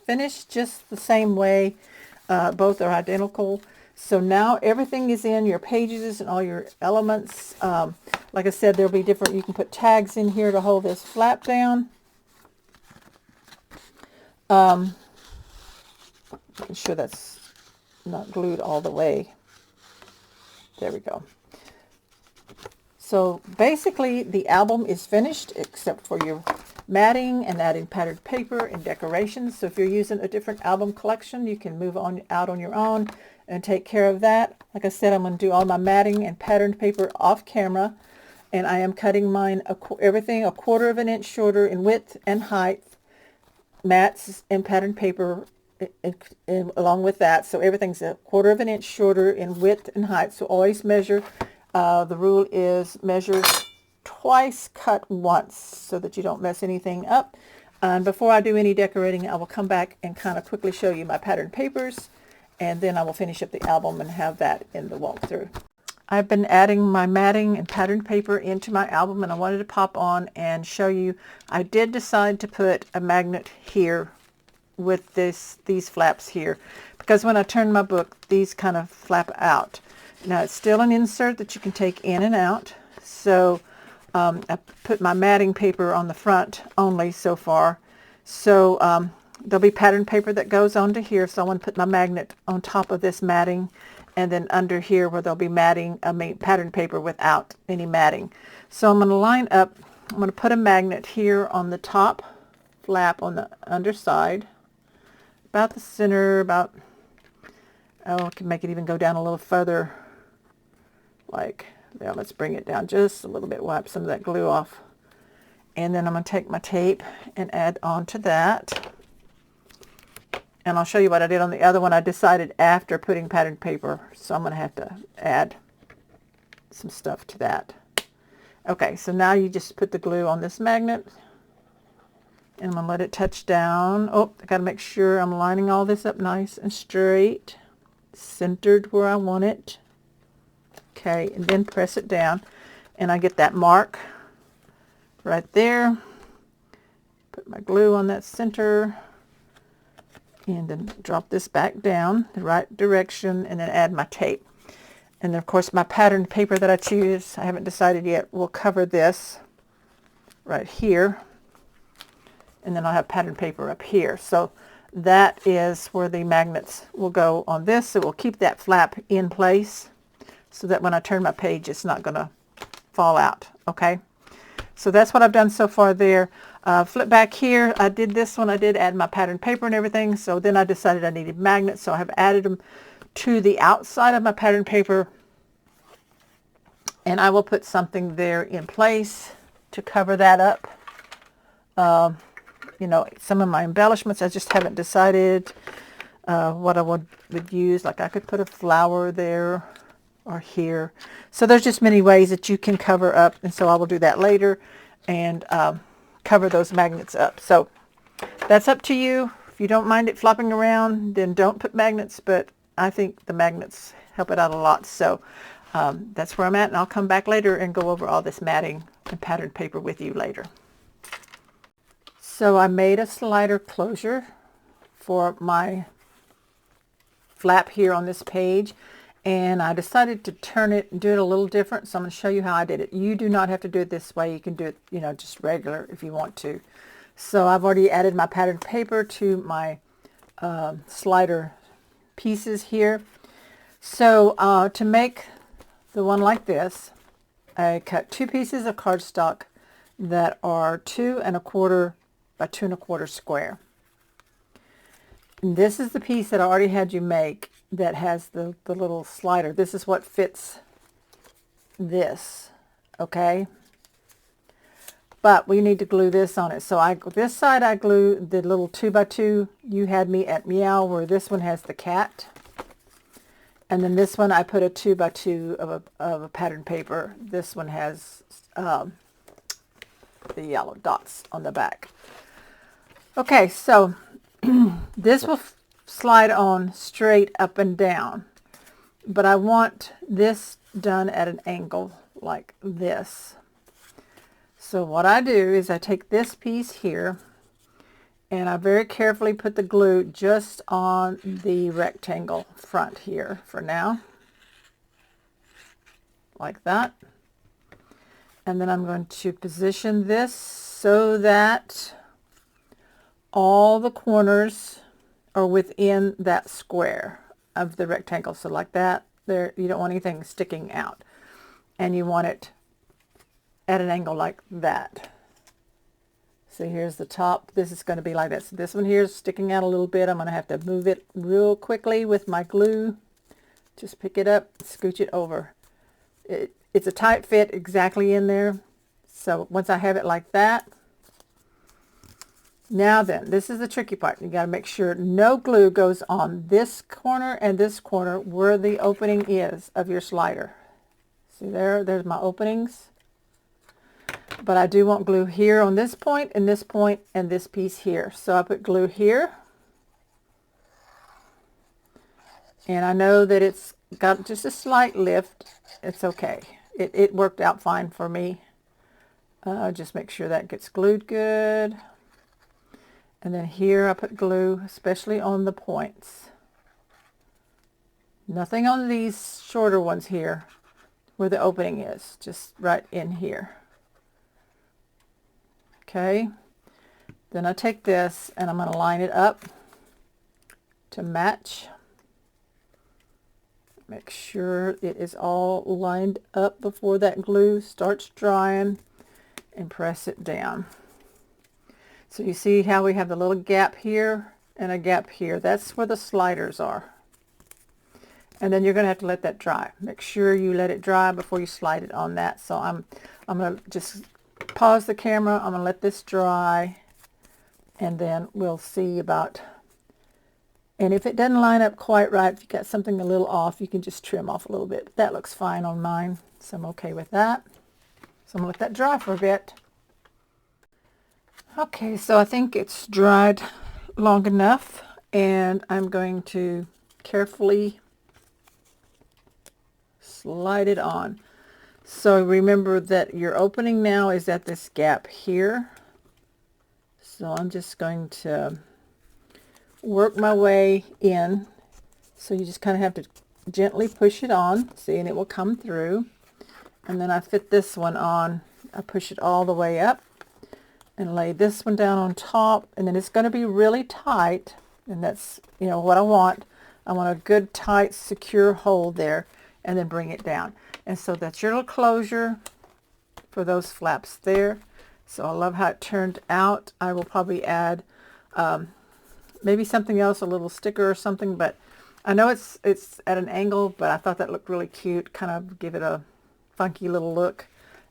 finished just the same way. Both are identical. So now everything is in your pages and all your elements. Like I said, there'll be different, you can put tags in here to hold this flap down. Making sure that's not glued all the way. There we go. So basically the album is finished except for your matting and adding patterned paper and decorations. So if you're using a different album collection, you can move on out on your own and take care of that. Like I said, I'm going to do all my matting and patterned paper off camera, and I am cutting mine everything a 1/4 inch shorter in width and height, mats and patterned paper along with that. So everything's a 1/4 inch shorter in width and height. So always measure. The rule is measure twice, cut once, so that you don't mess anything up. And before I do any decorating, I will come back and kind of quickly show you my patterned papers, and then I will finish up the album and have that in the walkthrough. I've been adding my matting and patterned paper into my album, and I wanted to pop on and show you. I did decide to put a magnet here with these flaps here, because when I turn my book, these kind of flap out. Now it's still an insert that you can take in and out. So I put my matting paper on the front only so far. So there'll be patterned paper that goes onto here. So I want to put my magnet on top of this matting, and then under here where there'll be matting, patterned paper without any matting. So I'm going to line up. I'm going to put a magnet here on the top flap on the underside, about the center, about, oh, I can make it even go down a little further. Like, yeah, let's bring it down just a little bit, wipe some of that glue off. And then I'm going to take my tape and add on to that. And I'll show you what I did on the other one. I decided after putting patterned paper, so I'm going to have to add some stuff to that. Okay, so now you just put the glue on this magnet, and I'm going to let it touch down. Oh, I got to make sure I'm lining all this up nice and straight, centered where I want it. Okay, and then press it down, and I get that mark right there. Put my glue on that center, and then drop this back down the right direction, and then add my tape. And then of course my patterned paper that I choose, I haven't decided yet, will cover this right here, and then I'll have patterned paper up here. So that is where the magnets will go on this. It will keep that flap in place, so that when I turn my page, it's not going to fall out. Okay, so that's what I've done so far there. Flip back here. I did this one. I did add my patterned paper and everything. So then I decided I needed magnets, so I have added them to the outside of my patterned paper, and I will put something there in place to cover that up. You know, some of my embellishments, I just haven't decided what I would use. Like I could put a flower there or here. So there's just many ways that you can cover up, and so I will do that later and cover those magnets up. So that's up to you. If you don't mind it flopping around, then don't put magnets, but I think the magnets help it out a lot. So that's where I'm at, and I'll come back later and go over all this matting and patterned paper with you later. So I made a slider closure for my flap here on this page, and I decided to turn it and do it a little different. So I'm going to show you how I did it. You do not have to do it this way. You can do it, you know, just regular if you want to. So I've already added my patterned paper to my slider pieces here. So to make the one like this, I cut 2 pieces of cardstock that are 2 1/4 by 2 1/4 square. And this is the piece that I already had you make that has the little slider. This is what fits this, okay? But we need to glue this on it. So this side I glue the little 2 by 2 you had me at Meow, where this one has the cat. And then this one I put a 2 by 2 of a patterned paper. This one has the yellow dots on the back. Okay, so this will slide on straight up and down, but I want this done at an angle like this. So what I do is I take this piece here and I very carefully put the glue just on the rectangle front here for now, like that. And then I'm going to position this so that all the corners are within that square of the rectangle. So like that, there, you don't want anything sticking out. And you want it at an angle like that. So here's the top. This is going to be like this. This one here is sticking out a little bit. I'm going to have to move it real quickly with my glue. Just pick it up, scooch it over. It's a tight fit exactly in there. So once I have it like that, now then, this is the tricky part. You got to make sure no glue goes on this corner and this corner where the opening is of your slider. See there, there's my openings. But I do want glue here on this point and this point and this piece here. So I put glue here. And I know that it's got just a slight lift. It's okay. It worked out fine for me. Just make sure that gets glued good. And then here I put glue, especially on the points. Nothing on these shorter ones here where the opening is, just right in here. Okay, then I take this and I'm going to line it up to match. Make sure it is all lined up before that glue starts drying, and press it down. So you see how we have the little gap here and a gap here. That's where the sliders are. And then you're going to have to let that dry. Make sure you let it dry before you slide it on that. So I'm going to just pause the camera. I'm going to let this dry, and then we'll see about, and if it doesn't line up quite right, if you got something a little off, you can just trim off a little bit. But that looks fine on mine, so I'm okay with that. So I'm going to let that dry for a bit. Okay, so I think it's dried long enough, and I'm going to carefully slide it on. So remember that your opening now is at this gap here. So I'm just going to work my way in. So you just kind of have to gently push it on, see, and it will come through. And then I fit this one on. I push it all the way up and lay this one down on top. And then it's going to be really tight. And that's, you know, what I want. I want a good, tight, secure hold there, and then bring it down. And so that's your little closure for those flaps there. So I love how it turned out. I will probably add maybe something else, a little sticker or something, but I know it's at an angle, but I thought that looked really cute, kind of give it a funky little look.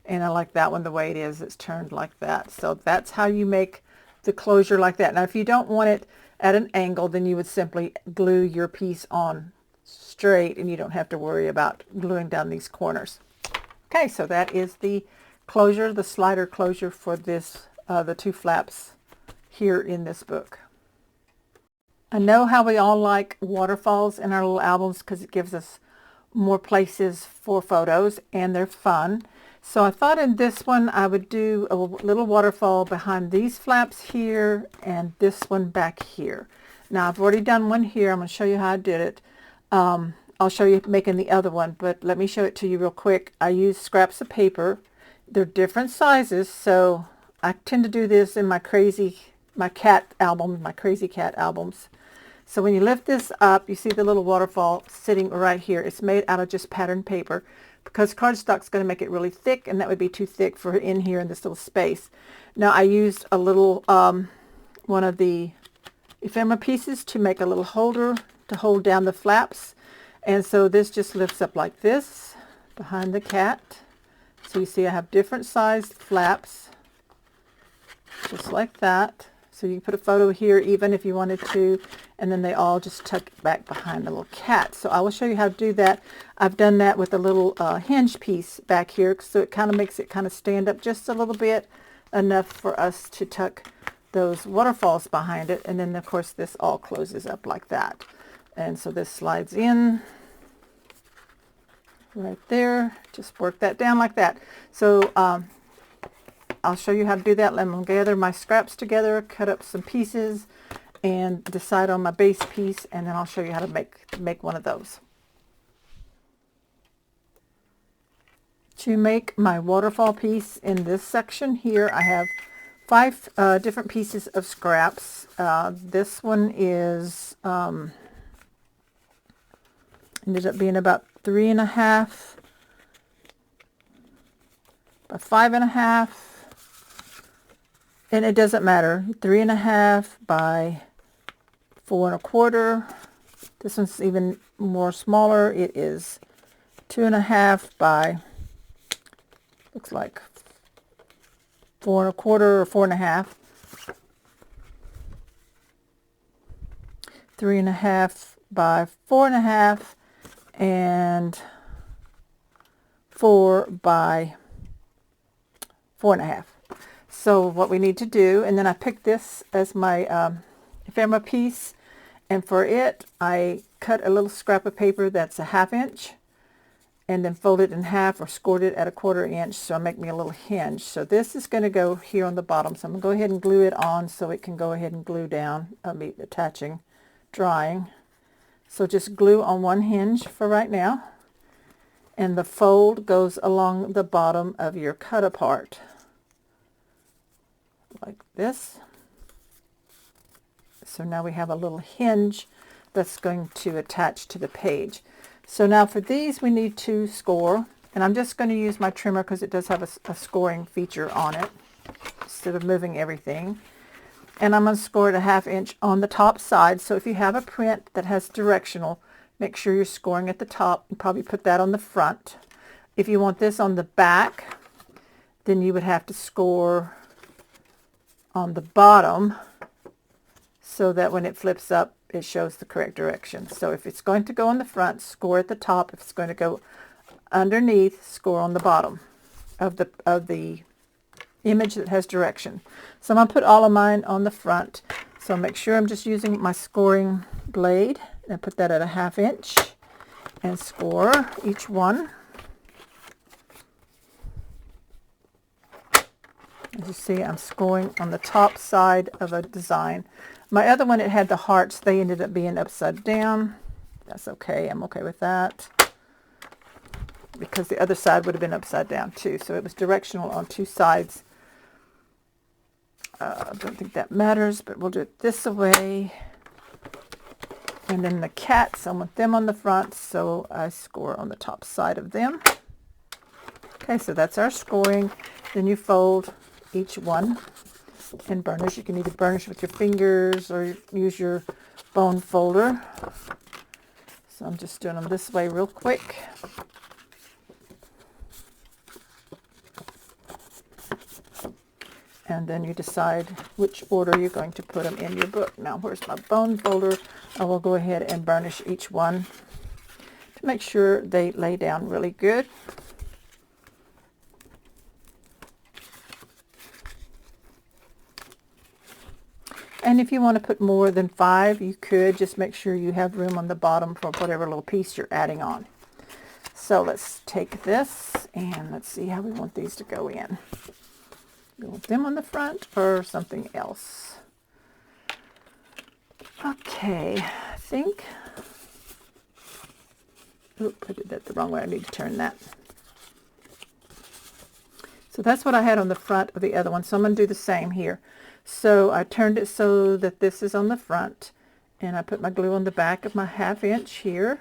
And I like that one the way it is. It's turned like that. So that's how you make the closure like that. Now if you don't want it at an angle, then you would simply glue your piece on straight, and you don't have to worry about gluing down these corners. Okay, so that is the closure, the slider closure for this, the two flaps here in this book. I know how we all like waterfalls in our little albums because it gives us more places for photos and they're fun. So I thought in this one I would do a little waterfall behind these flaps here and this one back here. Now I've already done one here. I'm going to show you how I did it. I'll show you making the other one, but let me show it to you real quick. I use scraps of paper. They're different sizes, so I tend to do this in my crazy cat albums. So when you lift this up, you see the little waterfall sitting right here. It's made out of just patterned paper because cardstock's going to make it really thick, and that would be too thick for in here in this little space. Now I used a little one of the ephemera pieces to make a little holder to hold down the flaps, and so this just lifts up like this behind the cat. So you see I have different sized flaps just like that. So you can put a photo here even if you wanted to, and then they all just tuck back behind the little cat. So I will show you how to do that. I've done that with a little hinge piece back here, so it kind of makes it kind of stand up just a little bit, enough for us to tuck those waterfalls behind it. And then of course this all closes up like that. And so this slides in right there. Just work that down like that. So I'll show you how to do that. Let me gather my scraps together, cut up some pieces, and decide on my base piece, and then I'll show you how to make one of those. To make my waterfall piece in this section here, I have 5 different pieces of scraps. This one is ended up being about 3.5 by 5.5, and it doesn't matter. 3.5 by 4.25. This one's even more smaller. It is 2.5 by, looks like 4.25 or 4.5. 3.5 by 4.5, and 4 by 4.5. So what we need to do, and then I picked this as my ephemera piece, and for it I cut a little scrap of paper that's a 1/2 inch, and then fold it in half or scored it at a 1/4 inch, so make me a little hinge. So this is going to go here on the bottom, so I'm going to go ahead and glue it on so it can go ahead and glue down, be attaching, drying. So just glue on one hinge for right now, and the fold goes along the bottom of your cut apart like this. So now we have a little hinge that's going to attach to the page. So now for these we need to score, and I'm just going to use my trimmer because it does have a scoring feature on it instead of moving everything. And I'm going to score it a 1/2 inch on the top side. So if you have a print that has directional, make sure you're scoring at the top, and probably put that on the front. If you want this on the back, then you would have to score on the bottom so that when it flips up it shows the correct direction. So if it's going to go on the front, score at the top. If it's going to go underneath, score on the bottom of the image that has direction. So I'm going to put all of mine on the front. So make sure I'm just using my scoring blade, and put that at a 1/2 inch and score each one. As you see, I'm scoring on the top side of a design. My other one, it had the hearts. They ended up being upside down. That's okay. I'm okay with that, because the other side would have been upside down too. So it was directional on 2 sides. I don't think that matters, but we'll do it this way. And then the cats, I want them on the front, so I score on the top side of them. Okay, so that's our scoring. Then you fold each one and burnish. You can either burnish with your fingers or use your bone folder. So I'm just doing them this way real quick. And then you decide which order you're going to put them in your book. Now, where's my bone folder? I will go ahead and burnish each one to make sure they lay down really good. And if you want to put more than 5, you could. Just make sure you have room on the bottom for whatever little piece you're adding on. So let's take this and let's see how we want these to go in. We want them on the front or something else. Okay, I think, oop, I did that the wrong way. I need to turn that. So that's what I had on the front of the other one. So I'm going to do the same here. So I turned it so that this is on the front, and I put my glue on the back of my 1/2 inch here.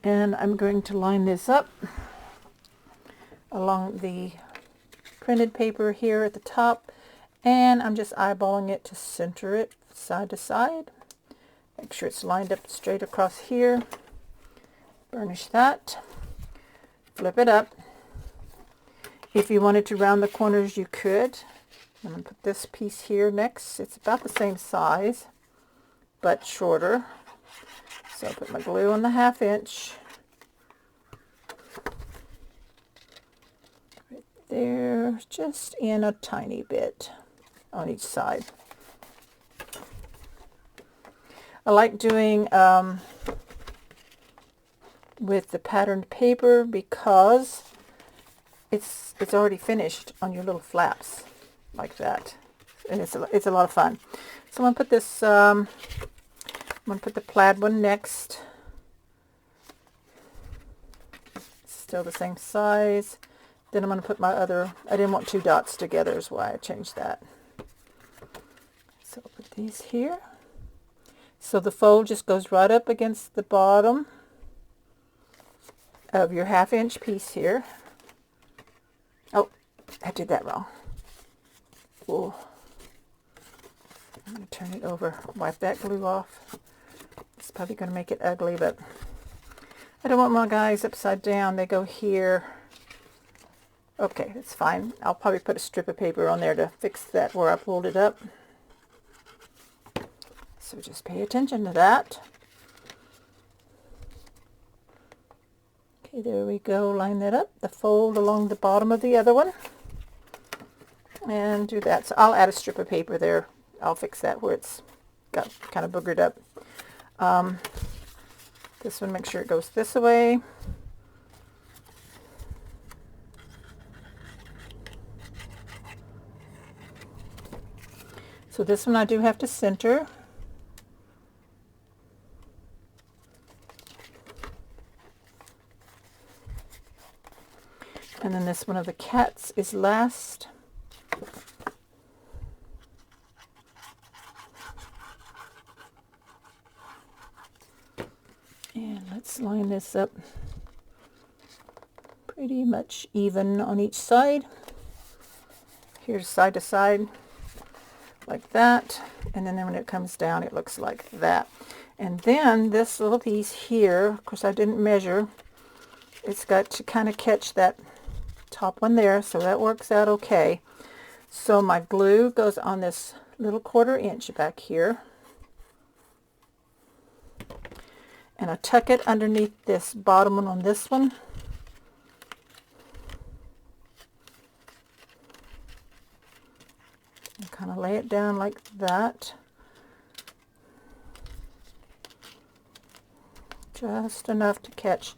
And I'm going to line this up along the printed paper here at the top, and I'm just eyeballing it to center it side to side. Make sure it's lined up straight across here. Burnish that. Flip it up. If you wanted to round the corners, you could. I'm going to put this piece here next. It's about the same size, but shorter. So I put my glue on the 1/2 inch. Right there, just in a tiny bit on each side. I like doing with the patterned paper because it's already finished on your little flaps like that, and it's a lot of fun. So I'm gonna put this. I'm gonna put the plaid one next. It's still the same size. Then I'm gonna put my other. I didn't want 2 dots together, is why I changed that. So I'll put these here. So the fold just goes right up against the bottom of your 1/2 inch piece here. Oh, I did that wrong. Ooh. I'm going to turn it over, wipe that glue off. It's probably going to make it ugly, but I don't want my guys upside down. They go here. Okay, it's fine. I'll probably put a strip of paper on there to fix that where I pulled it up. So just pay attention to that. Okay, there we go. Line that up. The fold along the bottom of the other one. And do that. So I'll add a strip of paper there. I'll fix that where it's got kind of boogered up. This one, make sure it goes this way. So this one I do have to center. And then this one of the cats is last. And let's line this up pretty much even on each side. Here's side to side like that. And then when it comes down, it looks like that. And then this little piece here, of course I didn't measure, it's got to kind of catch that top one there, so that works out okay. So my glue goes on this little 1/4 inch back here, and I tuck it underneath this bottom one on this one. And kind of lay it down like that. Just enough to catch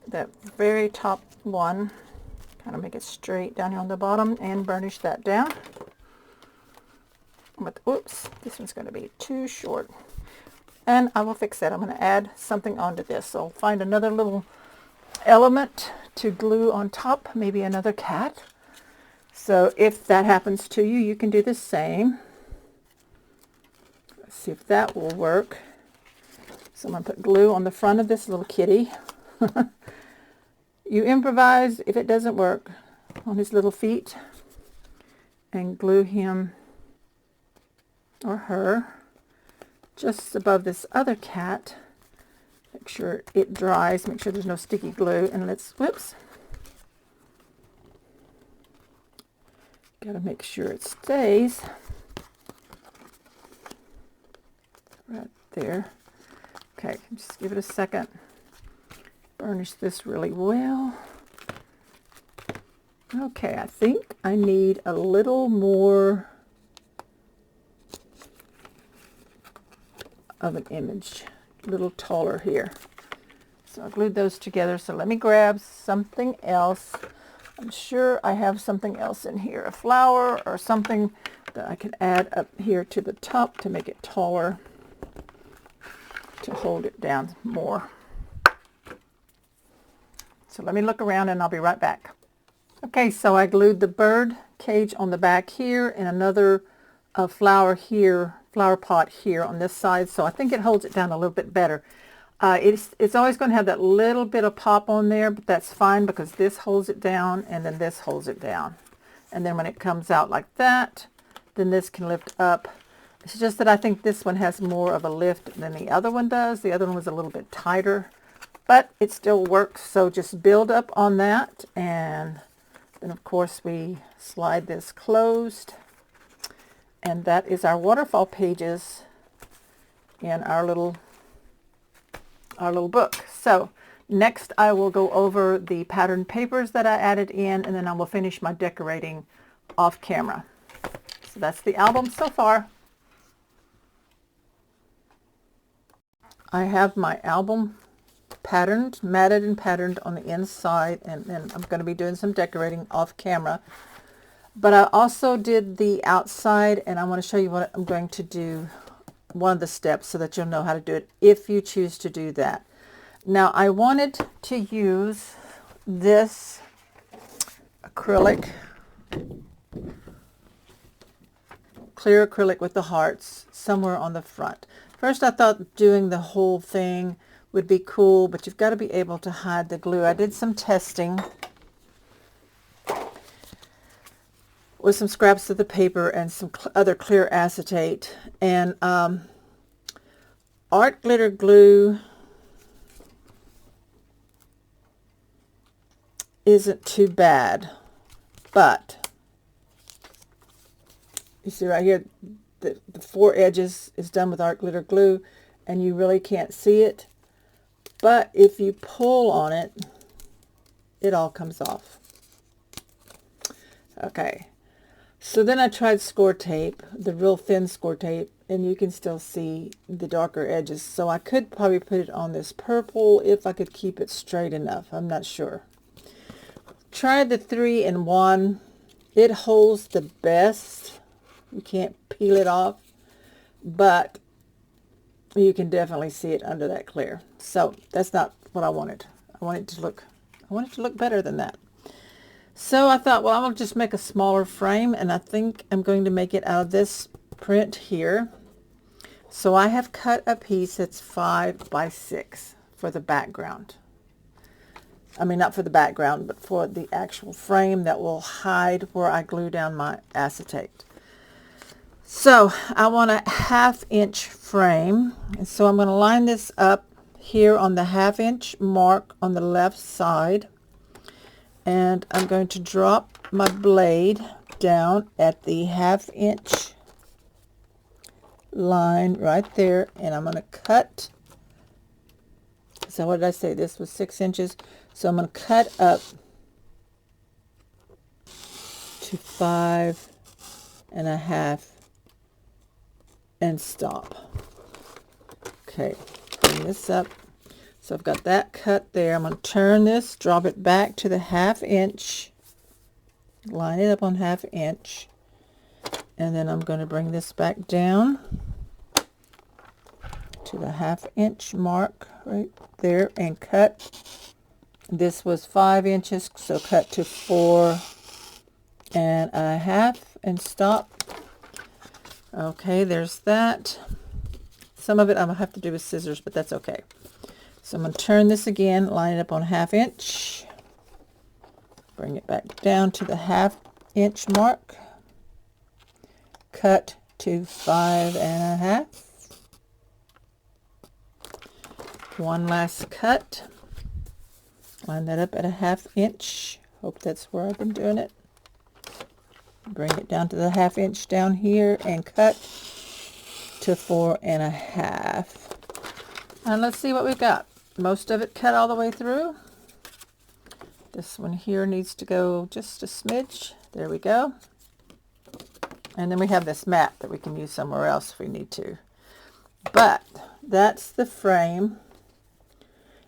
that very top one. Kind of make it straight down here on the bottom and burnish that down. But oops, this one's going to be too short. And I will fix that. I'm going to add something onto this. So I'll find another little element to glue on top, maybe another cat. So if that happens to you, you can do the same. Let's see if that will work. So I'm going to put glue on the front of this little kitty. You improvise if it doesn't work on his little feet, and glue him or her just above this other cat. Make sure it dries, make sure there's no sticky glue, and let's, whoops, gotta make sure it stays right there. Okay, just give it a second. Burnish this really well. Okay, I think I need a little more of an image, a little taller here. So I glued those together. So let me grab something else. I'm sure I have something else in here, a flower or something that I can add up here to the top to make it taller, to hold it down more. So let me look around and I'll be right back. Okay, so I glued the bird cage on the back here and another flower here, flower pot here on this side. So I think it holds it down a little bit better. It's always going to have that little bit of pop on there, but that's fine because this holds it down and then this holds it down. And then when it comes out like that, then this can lift up. It's just that I think this one has more of a lift than the other one does. The other one was a little bit tighter, but it still works. So just build up on that, and then of course we slide this closed, and that is our waterfall pages in our little book. So next I will go over the pattern papers that I added in, and then I will finish my decorating off camera. So that's the album so far. I have my album patterned, matted and patterned on the inside, and then I'm going to be doing some decorating off camera. But I also did the outside, and I want to show you what I'm going to do, one of the steps, so that you'll know how to do it if you choose to do that. Now, I wanted to use this acrylic, clear acrylic with the hearts somewhere on the front. First, I thought doing the whole thing would be cool, but you've got to be able to hide the glue. I did some testing with some scraps of the paper and some other clear acetate, and art glitter glue isn't too bad, but you see right here, the four edges is done with art glitter glue, and you really can't see it, but if you pull on it, it all comes off. Okay, so then I tried score tape, the real thin score tape, and you can still see the darker edges, so I could probably put it on this purple if I could keep it straight enough. I'm not sure. Tried the 3-in-1. It holds the best. You can't peel it off, but you can definitely see it under that clear. So that's not what I wanted. I wanted to look better than that. So I thought, well, I'm going to just make a smaller frame, and I think I'm going to make it out of this print here. So I have cut a piece that's 5 by 6 for the background. I mean, not for the background, but for the actual frame that will hide where I glue down my acetate. So I want a 1/2 inch frame, and so I'm going to line this up here on the 1/2 inch mark on the left side, and I'm going to drop my blade down at the 1/2 inch line right there, and I'm going to cut. So what did I say? This was 6 inches. So I'm going to cut up to 5.5 and stop. Okay, bring this up. So I've got that cut there. I'm going to turn this, drop it back to the 1/2 inch, line it up on 1/2 inch, and then I'm going to bring this back down to the 1/2 inch mark right there and cut. This was 5 inches, so cut to 4.5 and stop. Okay, there's that. Some of it I'm going to have to do with scissors, but that's okay. So I'm going to turn this again, line it up on 1/2 inch, bring it back down to the 1/2 inch mark, cut to 5.5. One last cut. Line that up at a 1/2 inch. Hope that's where I've been doing it. Bring it down to the 1/2 inch down here and cut to 4.5. And let's see what we've got. Most of it cut all the way through. This one here needs to go just a smidge. There we go. And then we have this mat that we can use somewhere else if we need to. But that's the frame.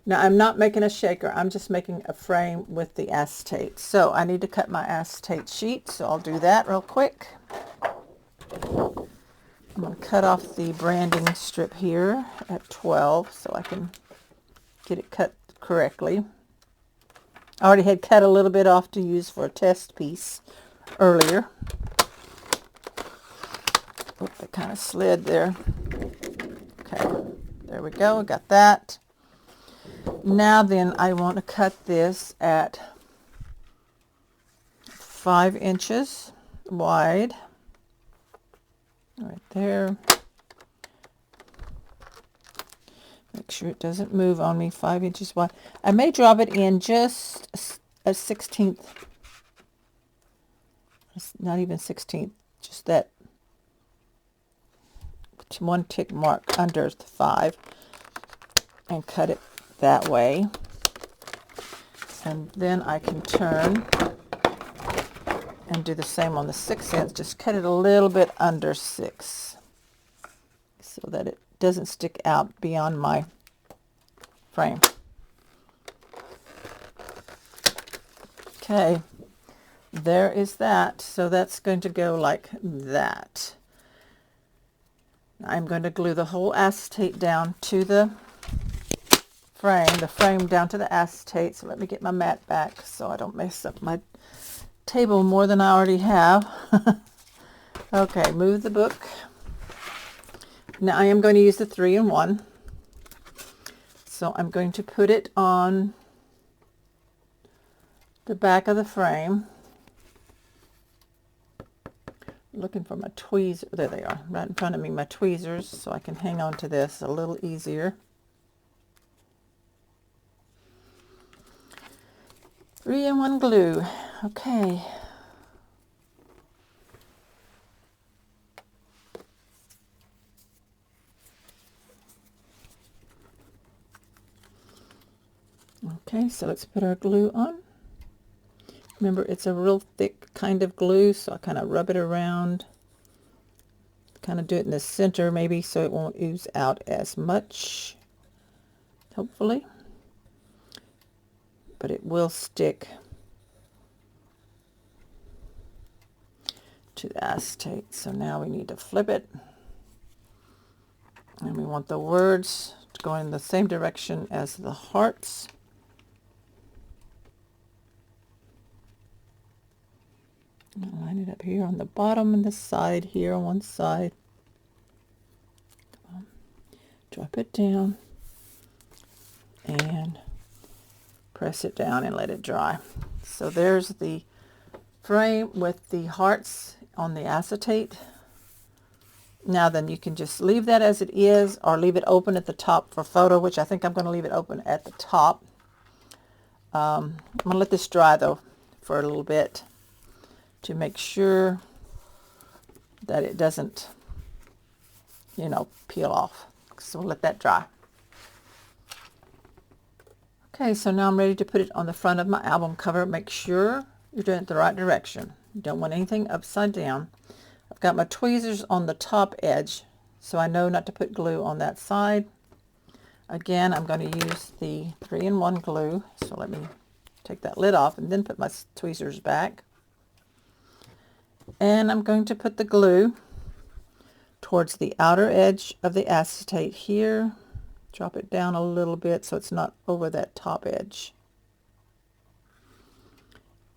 Now, I'm not making a shaker. I'm just making a frame with the acetate. So I need to cut my acetate sheet. So I'll do that real quick. I'm going to cut off the branding strip here at 12 so I can get it cut correctly. I already had cut a little bit off to use for a test piece earlier. Oh, it kind of slid there. Okay, there we go. Got that. Now then, I want to cut this at 5 inches wide. Right there. Make sure it doesn't move on me. 5 inches wide. I may drop it in just a 1/16. It's not even 1/16. Just that one tick mark under the 5, and cut it that way. And then I can turn and do the same on the 6 inch. Just cut it a little bit under 6 so that it doesn't stick out beyond my frame. Okay, there is that. So that's going to go like that. I'm going to glue the whole acetate down to the frame down to the acetate. So let me get my mat back so I don't mess up my table more than I already have. Okay, move the book. Now I am going to use the 3-in-1. So I'm going to put it on the back of the frame. Looking for my tweezers. There they are, right in front of me, my tweezers, so I can hang on to this a little easier. 3-in-1 glue. Okay. Okay, so let's put our glue on. Remember, it's a real thick kind of glue, so I kind of rub it around. Kind of do it in the center maybe so it won't ooze out as much, hopefully. But it will stick to the acetate. So now we need to flip it. And we want the words to go in the same direction as the hearts. I'll line it up here on the bottom and the side here on one side. Come on. Drop it down and press it down and let it dry. So there's the frame with the hearts on the acetate. Now then you can just leave that as it is or leave it open at the top for photo, which I think I'm going to leave it open at the top. I'm going to let this dry though for a little bit to make sure that it doesn't, you know, peel off. So we'll let that dry. Okay, so now I'm ready to put it on the front of my album cover. Make sure you're doing it the right direction. You don't want anything upside down. I've got my tweezers on the top edge, so I know not to put glue on that side. Again, I'm going to use the 3-in-1 glue. So let me take that lid off and then put my tweezers back. And I'm going to put the glue towards the outer edge of the acetate here. Drop it down a little bit so it's not over that top edge.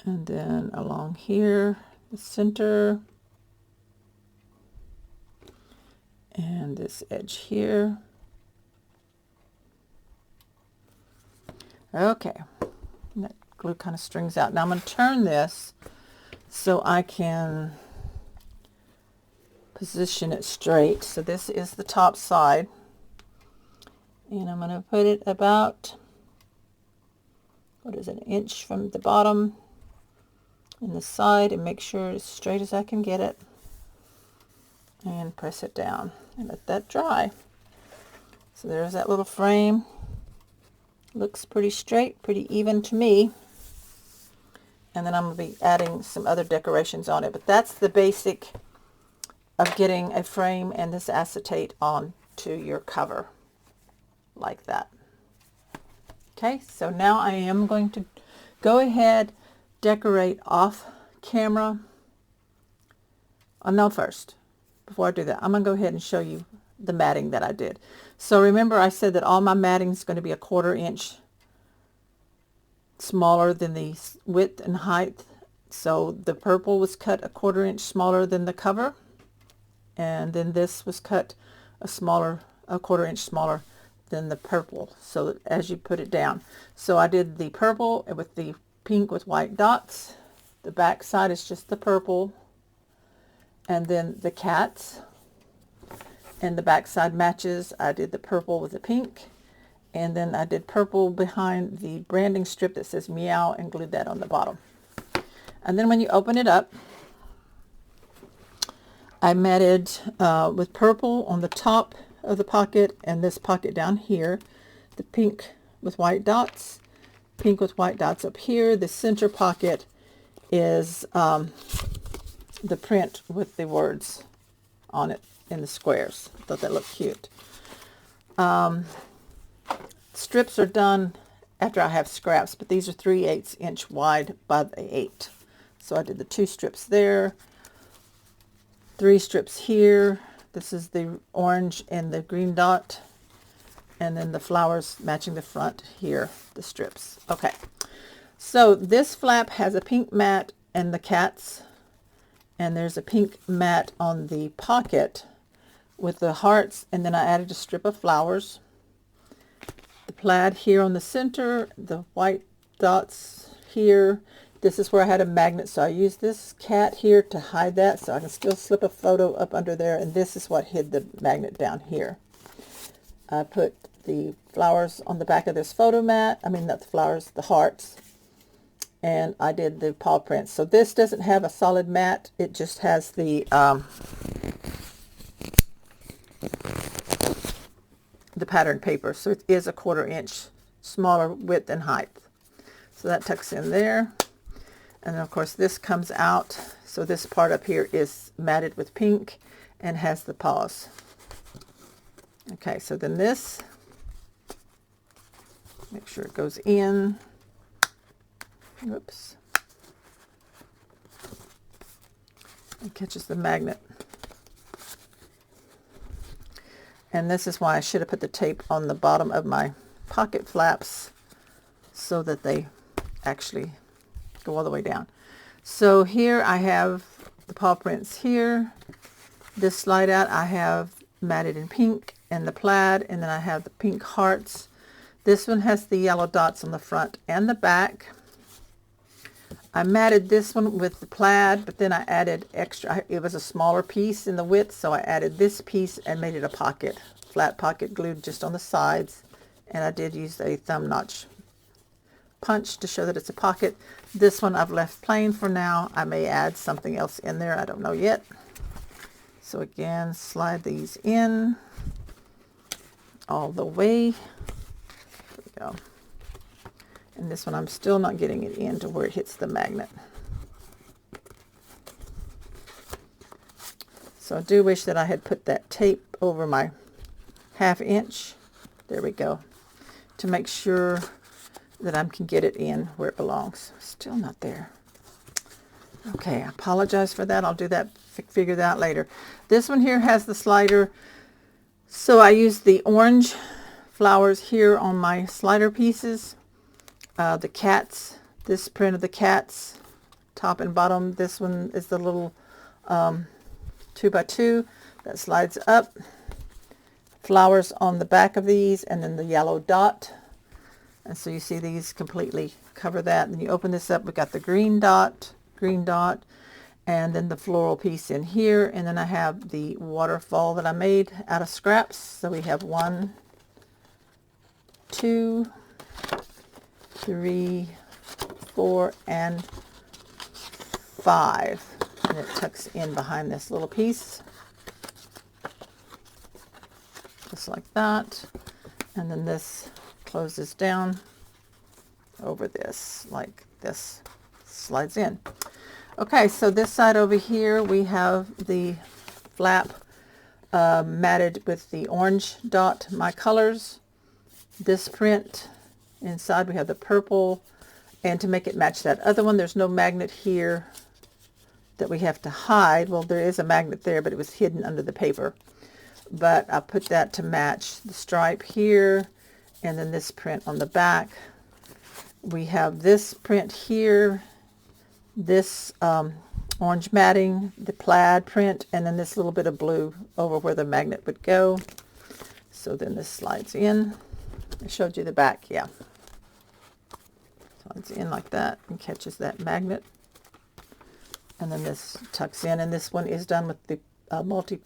And then along here, the center, and this edge here. Okay, and that glue kind of strings out. Now I'm going to turn this so I can position it straight. So this is the top side. And I'm going to put it about, what is it, 1 inch from the bottom in the side and make sure it's straight as I can get it. And press it down and let that dry. So there's that little frame. Looks pretty straight, pretty even to me. And then I'm going to be adding some other decorations on it. But that's the basic of getting a frame and this acetate on to your cover. Like that. Okay, so now I am going to go ahead, decorate off camera. Oh, no, first, before I do that, I'm going to go ahead and show you the matting that I did. So remember I said that all my matting is going to be a 1/4 inch smaller than the width and height. So the purple was cut a 1/4 inch smaller than the cover, and then this was cut a 1/4 inch smaller than the purple, so as you put it down. So I did the purple with the pink with white dots. The back side is just the purple, and then the cats, and the back side matches. I did the purple with the pink, and then I did purple behind the branding strip that says Meow and glued that on the bottom. And then when you open it up, I matted with purple on the top of the pocket and this pocket down here, the pink with white dots, pink with white dots up here. The center pocket is the print with the words on it in the squares. I thought that looked cute. Strips are done after I have scraps, but these are 3/8 inch wide by the 8. So I did the 2 strips there, 3 strips here. This is the orange and the green dot, and then the flowers matching the front here, the strips. Okay, so this flap has a pink mat and the cats, and there's a pink mat on the pocket with the hearts, and then I added a strip of flowers. The plaid here on the center, the white dots here. This is where I had a magnet, so I used this cat here to hide that, so I can still slip a photo up under there, and this is what hid the magnet down here. I put the flowers on the back of this photo mat, I mean not the flowers, the hearts, and I did the paw prints. So this doesn't have a solid mat, it just has the pattern paper, so it is a 1/4 inch smaller width and height. So that tucks in there, and of course this comes out, so this part up here is matted with pink and has the paws. Okay, so then this, make sure it goes in. Whoops. It catches the magnet. And this is why I should have put the tape on the bottom of my pocket flaps so that they actually go all the way down. So here I have the paw prints here. This slide out I have matted in pink and the plaid, and then I have the pink hearts. This one has the yellow dots on the front and the back. I matted this one with the plaid, but then I added extra. It was a smaller piece in the width, so I added this piece and made it a pocket, flat pocket glued just on the sides. And I did use a thumb notch punch to show that it's a pocket. This one I've left plain for now. I may add something else in there, I don't know yet. So again, slide these in all the way. There we go. And this one I'm still not getting it into where it hits the magnet. So I do wish that I had put that tape over my 1/2 inch. There we go. To make sure that I can get it in where it belongs. Still not there. Okay, I apologize for that. I'll do that, figure that out later. This one here has the slider. So I used the orange flowers here on my slider pieces. The cats, this print of the cats, top and bottom. This one is the little 2x2 that slides up. Flowers on the back of these, and then the yellow dot. And so you see these completely cover that. And you open this up, we've got the green dot, and then the floral piece in here. And then I have the waterfall that I made out of scraps. So we have 1, 2, 3, 4, and 5, and it tucks in behind this little piece, just like that. And then this closes down over this, like this, slides in. Okay, so this side over here we have the flap matted with the orange dot, my colors. This print inside we have the purple, and to make it match that other one, there's no magnet here that we have to hide. Well, there is a magnet there, but it was hidden under the paper. But I put that to match the stripe here, and then this print on the back. We have this print here, this orange matting, the plaid print, and then this little bit of blue over where the magnet would go. So then this slides in. I showed you the back, yeah. Slides in like that and catches that magnet. And then this tucks in, and this one is done with the multi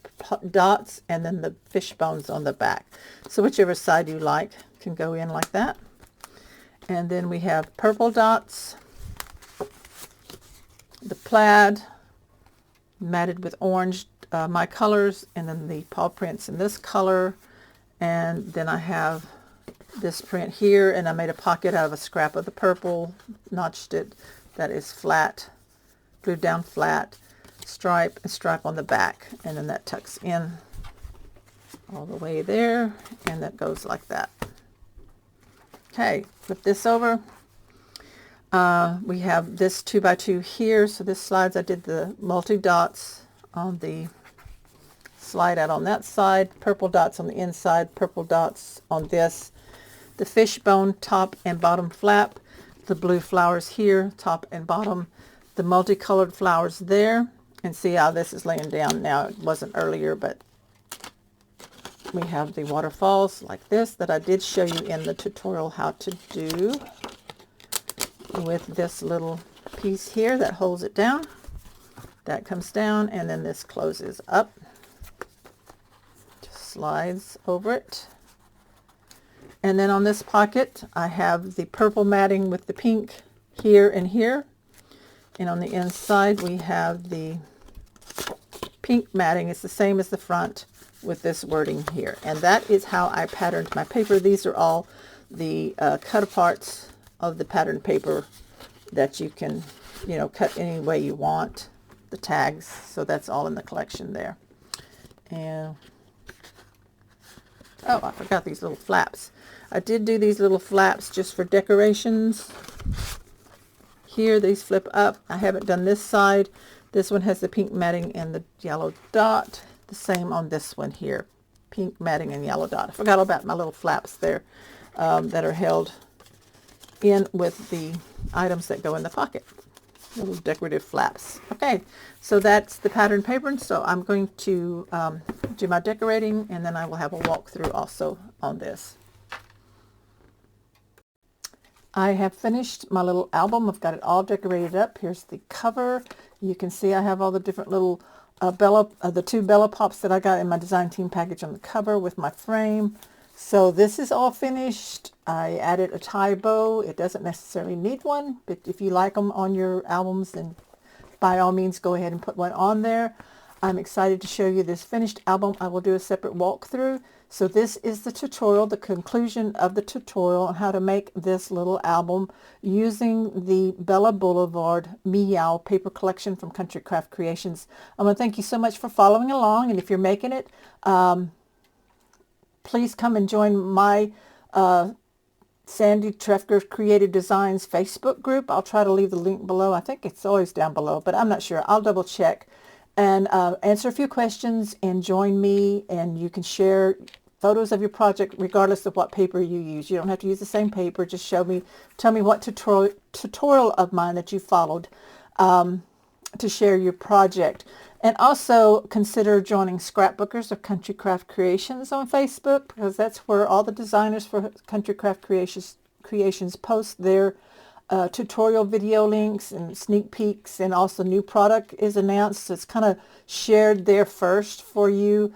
dots and then the fish bones on the back. So whichever side you like can go in like that. And then we have purple dots, the plaid matted with orange, my colors, and then the paw prints in this color. And then I have this print here, and I made a pocket out of a scrap of the purple, notched it, that is flat, glued down flat, stripe, and stripe on the back, and then that tucks in all the way there, and that goes like that. Okay, flip this over. We have this 2x2 here, so this slides. I did the multi-dots on the slide out on that side, purple dots on the inside, purple dots on this. The fishbone top and bottom flap, the blue flowers here, top and bottom, the multicolored flowers there, and see how this is laying down now. It wasn't earlier, but we have the waterfalls like this that I did show you in the tutorial how to do, with this little piece here that holds it down. That comes down, and then this closes up, just slides over it. And then on this pocket I have the purple matting with the pink here and here, and on the inside we have the pink matting. It's the same as the front with this wording here, and that is how I patterned my paper. These are all the cut aparts of the pattern paper that you can, you know, cut any way you want, the tags. So that's all in the collection there. And oh, I forgot these little flaps. I did do these little flaps just for decorations. Here these flip up. I haven't done this side. This one has the pink matting and the yellow dot. The same on this one here, pink matting and yellow dot. I forgot about my little flaps there that are held in with the items that go in the pocket, little decorative flaps. Okay, so that's the pattern paper, and so I'm going to do my decorating, and then I will have a walkthrough also on this. I have finished my little album. I've got it all decorated up. Here's the cover. You can see I have all the different little the two Bella Pops that I got in my design team package on the cover with my frame. So this is all finished. I added a tie bow. It doesn't necessarily need one, but if you like them on your albums, then by all means go ahead and put one on there. I'm excited to show you this finished album. I will do a separate walkthrough. So this is the tutorial, the conclusion of the tutorial on how to make this little album using the Blvd Meow paper collection from Country Craft Creations. I want to thank you so much for following along, and if you're making it, please come and join my Sandy Trefger Creative Designs Facebook group. I'll try to leave the link below. I think it's always down below, but I'm not sure. I'll double check and answer a few questions and join me, and you can share photos of your project regardless of what paper you use. You don't have to use the same paper. Just show me, tell me what tutorial of mine that you followed to share your project. And also consider joining Scrapbookers of Country Craft Creations on Facebook, because that's where all the designers for Country Craft Creations post their tutorial video links and sneak peeks, and also new product is announced. So it's kind of shared there first for you.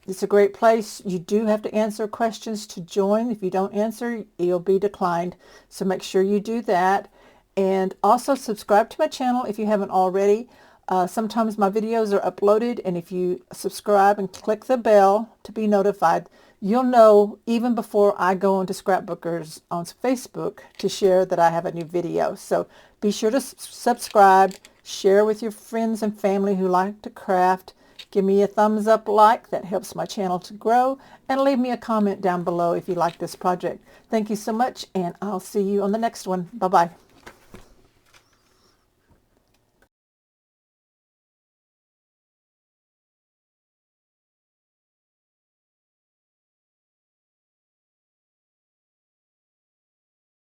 It's a great place. You do have to answer questions to join. If you don't answer, you'll be declined. So make sure you do that. And also subscribe to my channel if you haven't already. Sometimes my videos are uploaded, and if you subscribe and click the bell to be notified, you'll know even before I go onto Scrapbookers on Facebook to share that I have a new video. So be sure to subscribe, share with your friends and family who like to craft. Give me a thumbs up, like, that helps my channel to grow, and leave me a comment down below if you like this project. Thank you so much, and I'll see you on the next one. Bye-bye.